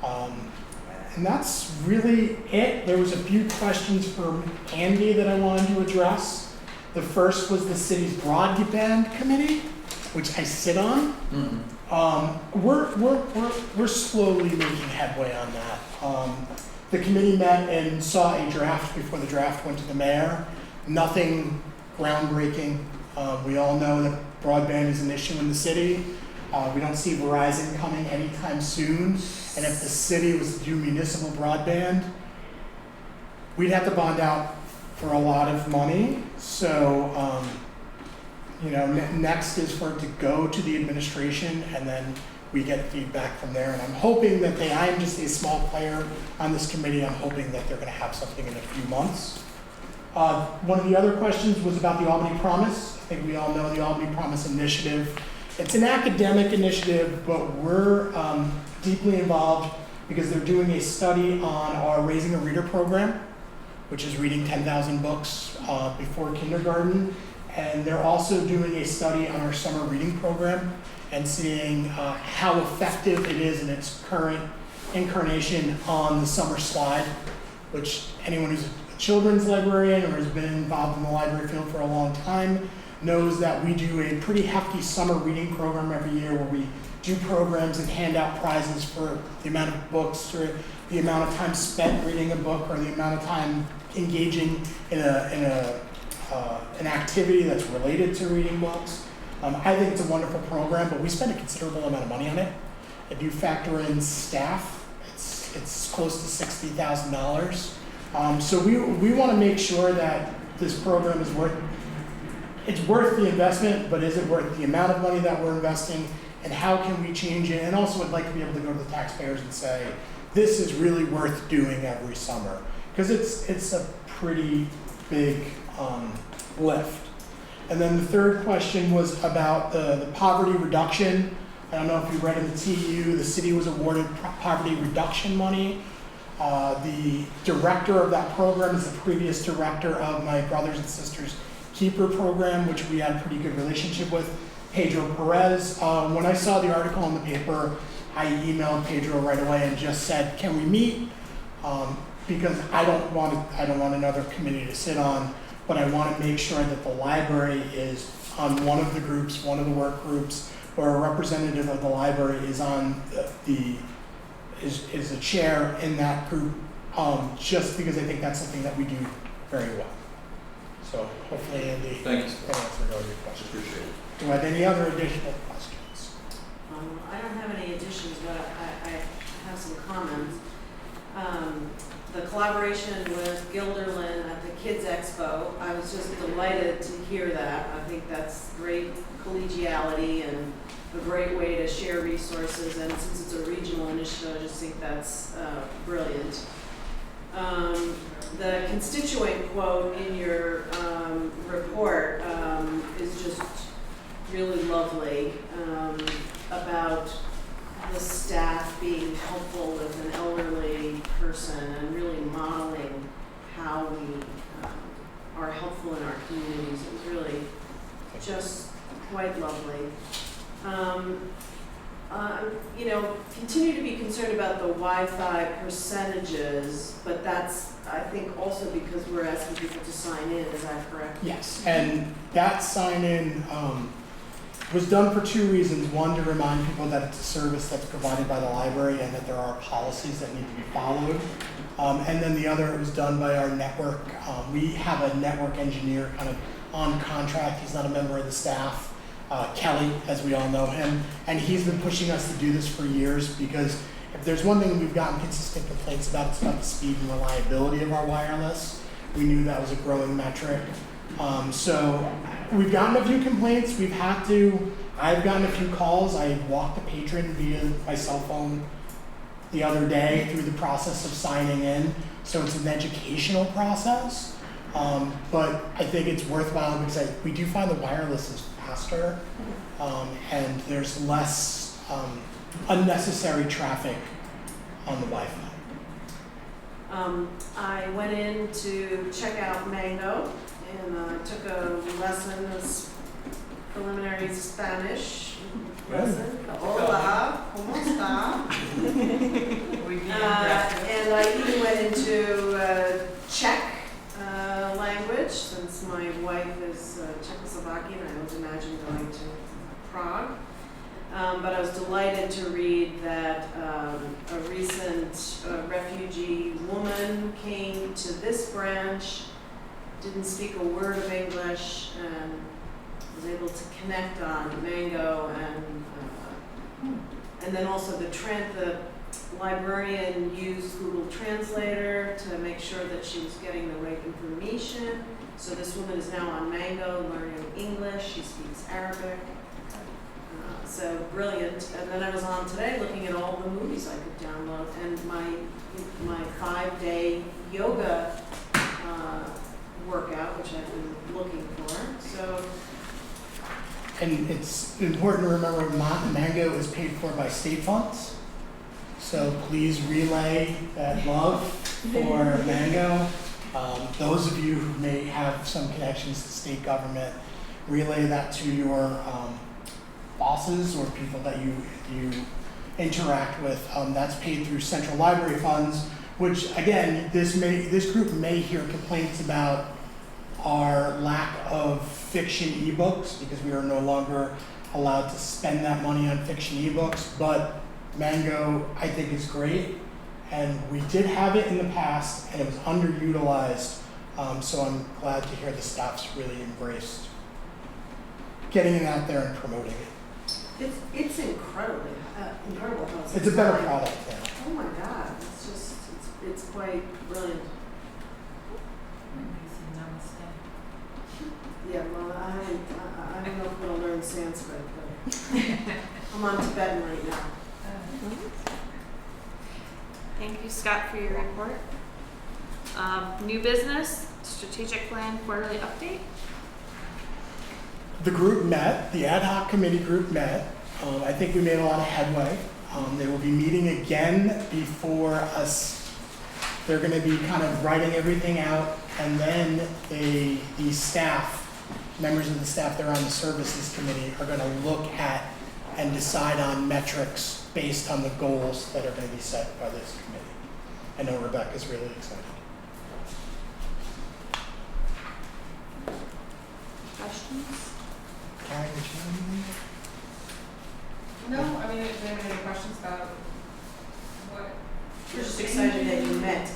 And that's really it. There was a few questions for Andy that I wanted to address. The first was the city's broadband committee, which I sit on. We're slowly making headway on that. The committee met and saw a draft before the draft went to the mayor. Nothing groundbreaking. We all know that broadband is an issue in the city. We don't see Verizon coming anytime soon. And if the city was to do municipal broadband, we'd have to bond out for a lot of money. So, next is for it to go to the administration, and then we get feedback from there. And I'm hoping that I am just a small player on this committee. I'm hoping that they're going to have something in a few months. One of the other questions was about the Albany Promise. I think we all know the Albany Promise initiative. It's an academic initiative, but we're deeply involved because they're doing a study on our Raising a Reader program, which is reading 10,000 books before kindergarten. And they're also doing a study on our summer reading program and seeing how effective it is in its current incarnation on the summer slide, which anyone who's a children's librarian or has been involved in the library field for a long time knows that we do a pretty hefty summer reading program every year where we do programs and hand out prizes for the amount of books or the amount of time spent reading a book or the amount of time engaging in an activity that's related to reading books. I think it's a wonderful program, but we spend a considerable amount of money on it. If you factor in staff, it's close to $60,000. So we want to make sure that this program is worth the investment, but is it worth the amount of money that we're investing, and how can we change it? And also I'd like to be able to go to the taxpayers and say, this is really worth doing every summer, because it's a pretty big lift. And then the third question was about the poverty reduction. I don't know if you read in the TU, the city was awarded poverty reduction money. The director of that program is the previous director of my Brothers and Sisters Keeper program, which we had a pretty good relationship with, Pedro Perez. When I saw the article in the paper, I emailed Pedro right away and just said, can we meet? Because I don't want another committee to sit on, but I want to make sure that the library is on one of the groups, one of the work groups, or a representative of the library is on is a chair in that group, just because I think that's something that we do very well. So hopefully, Andy, Thank you. can answer all your questions. Appreciate it. Do I have any other additional questions? I don't have any additions, but I have some comments. The collaboration with Gilderland at the Kids Expo, I was just delighted to hear that. I think that's great collegiality and a great way to share resources, and since it's a regional initiative, I just think that's brilliant. The constituent quote in your report is just really lovely, about the staff being helpful with an elderly person and really modeling how we are helpful in our communities. It just quite lovely. You know, continue to be concerned about the Wi-Fi percentages, but that's, I think, also because we're asking people to sign in, is that correct? Yes, and that sign-in was done for two reasons. One, to remind people that it's a service that's provided by the library and that there are policies that need to be followed. And then the other, it was done by our network. We have a network engineer kind of on contract. He's not a member of the staff. Kelly, as we all know him, and he's been pushing us to do this for years because if there's one thing we've gotten consistent complaints about, it's about the speed and reliability of our wireless. We knew that was a growing metric. So we've gotten a few complaints. I've gotten a few calls. I walked a patron via my cell phone the other day through the process of signing in. So it's an educational process. But I think it's worthwhile because we do find the wireless is faster, and there's less unnecessary traffic on the Wi-Fi. I went in to check out Mango and took a lesson, a preliminary Spanish lesson. Hola, ¿cómo está? And I even went into Czech language, since my wife is Czechoslovakian. I don't imagine going to Prague. But I was delighted to read that a recent refugee woman came to this branch, didn't speak a word of English, and was able to connect on Mango, and then also the librarian used Google Translator to make sure that she was getting the right information. So this woman is now on Mango learning English. She speaks Arabic. So brilliant. And then I was on today looking at all the movies I could download, and my 5-day yoga workout, which I've been looking for. So. And it's important to remember Mango is paid for by state funds. So please relay that love for Mango. Those of you who may have some connections to state government, relay that to your bosses or people that you interact with. That's paid through central library funds, which again, this group may hear complaints about our lack of fiction ebooks because we are no longer allowed to spend that money on fiction ebooks, but Mango, I think, is great, and we did have it in the past, and it was underutilized, so I'm glad to hear the staff's really embraced getting it out there and promoting it. It's incredible how It's a better product now. Oh my God, it's quite brilliant. Yeah, well, I don't know if I'm gonna learn Sanskrit, but I'm on Tibetan right now. Thank you, Scott, for your report. New business, strategic plan, quarterly update. The group met, the ad hoc committee group met. I think we made a lot of headway. They will be meeting again before us. They're going to be kind of writing everything out, and then the staff, members of the staff that are on the services committee, are going to look at and decide on metrics based on the goals that are going to be set by this committee. I know Rebecca's really excited. Questions? Karen, did you have anything? No, I mean, if there are any questions about what? We're just excited that you met.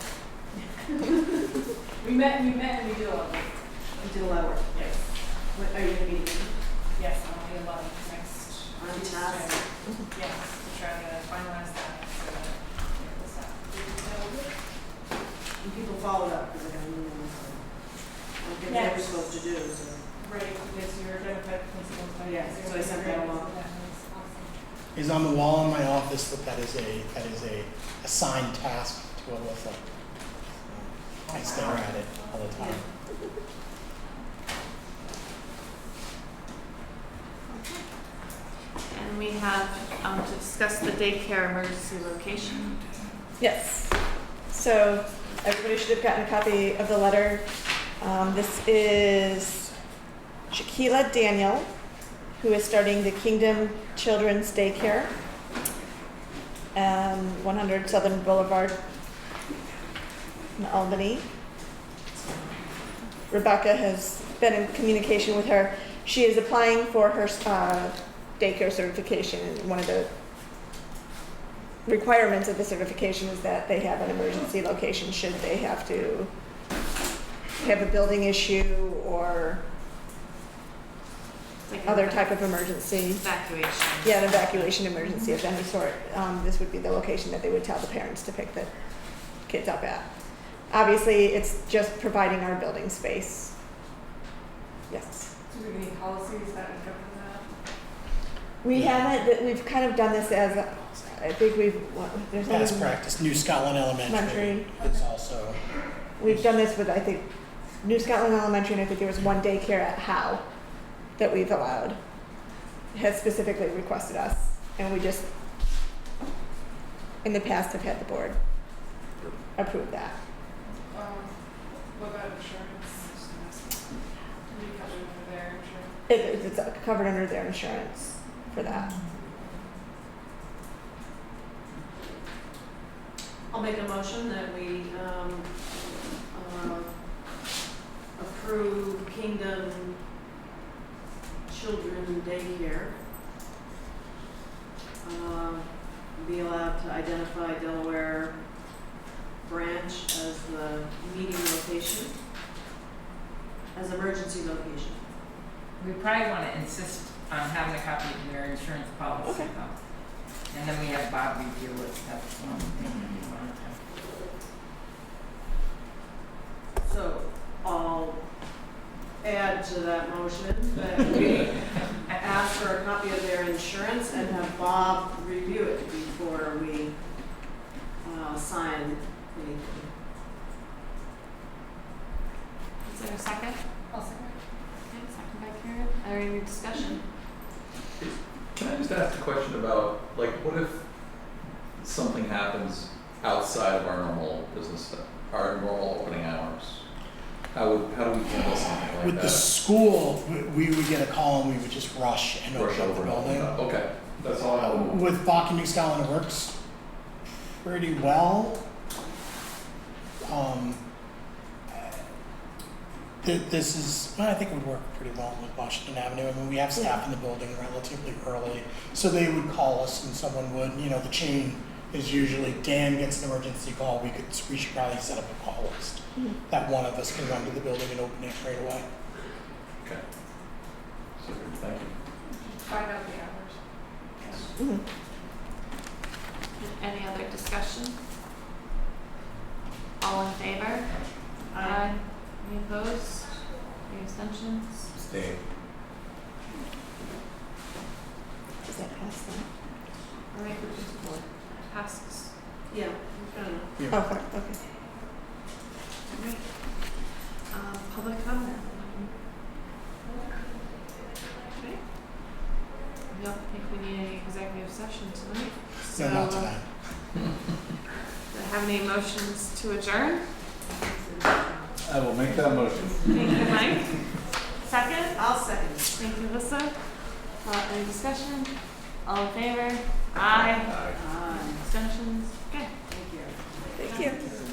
We met and we did a lot of work. You did a lot of work. Yes. What are you going to be? Yes, I'll be a lot next. Fantastic. Yes, to try to finalize that, so that, the staff. And people followed up because I got an email. I think they were supposed to do, so. Right, because you're identified principals. Yeah, so I sent that along. That was awesome. Is on the wall in my office that is a assigned task to Alyssa. I stare at it all the time. And we have to discuss the daycare emergency location. Yes. So everybody should have gotten a copy of the letter. This is Shaquila Daniel, who is starting the Kingdom Children's Daycare, 100 Southern Boulevard in Albany. Rebecca has been in communication with her. She is applying for her daycare certification. One of the requirements of the certification is that they have an emergency location should they have to have a building issue or Like an other type of emergency. evacuation. Yeah, an evacuation emergency of any sort. This would be the location that they would tell the parents to pick the kids up at. Obviously, it's just providing our building space. Yes. Do we have any policies that would govern that? We haven't, we've kind of done this as, I think there's Past only- practice, New Scotland Elementary is also, We've done this with, I think, New Scotland Elementary, and I think there was one daycare at Howe that we've allowed. Has specifically requested us, and we just, in the past, have had the board approve that. What about insurance? Do you cover under their insurance? It's covered under their insurance for that. I'll make a motion that we approve Kingdom Children Daycare. Be allowed to identify Delaware branch as the meeting location, as emergency location. We probably want to insist on having a copy of their insurance policy Okay. though. And then we have Bob review it, that's one thing we want to. So I'll add to that motion that we ask for a copy of their insurance and have Bob review it before we sign anything. Is there a second? I'll second. Okay, second by Karen. Are there any discussion? Can I just ask a question about, like, what if something happens outside of our normal business, our normal opening hours? How do we handle something like with that? the school, we would get a call and we would just rush and Rush open up the over and open building. up. Okay, that's all I know. With Bach and New Scotland, it works pretty well. This is, well, I think it would work pretty well with Washington Avenue. I mean, we have staff in the building relatively early, so they would call us and someone would, the chain is usually Dan gets an emergency call, we should probably set up a call list. That one of us can run to the building and open it right away. Okay. Super, thank you. Find out the hours. Mhm. Any other discussion? All in favor? Aye. Any opposed? Any abstentions? Stay. Does that pass then? All right, passes. Yeah, I don't know. Yeah. Oh, fine, okay. All right. Public comment. Okay. I don't think we need any executive session tonight. No, not So, tonight. do I have any motions to adjourn? I will make that motion. Thank you, Mike. Second? I'll second. Thank you, Alyssa. Any discussion? All in favor? Aye. Aye. Abstentions? Okay. Thank you. Thank you.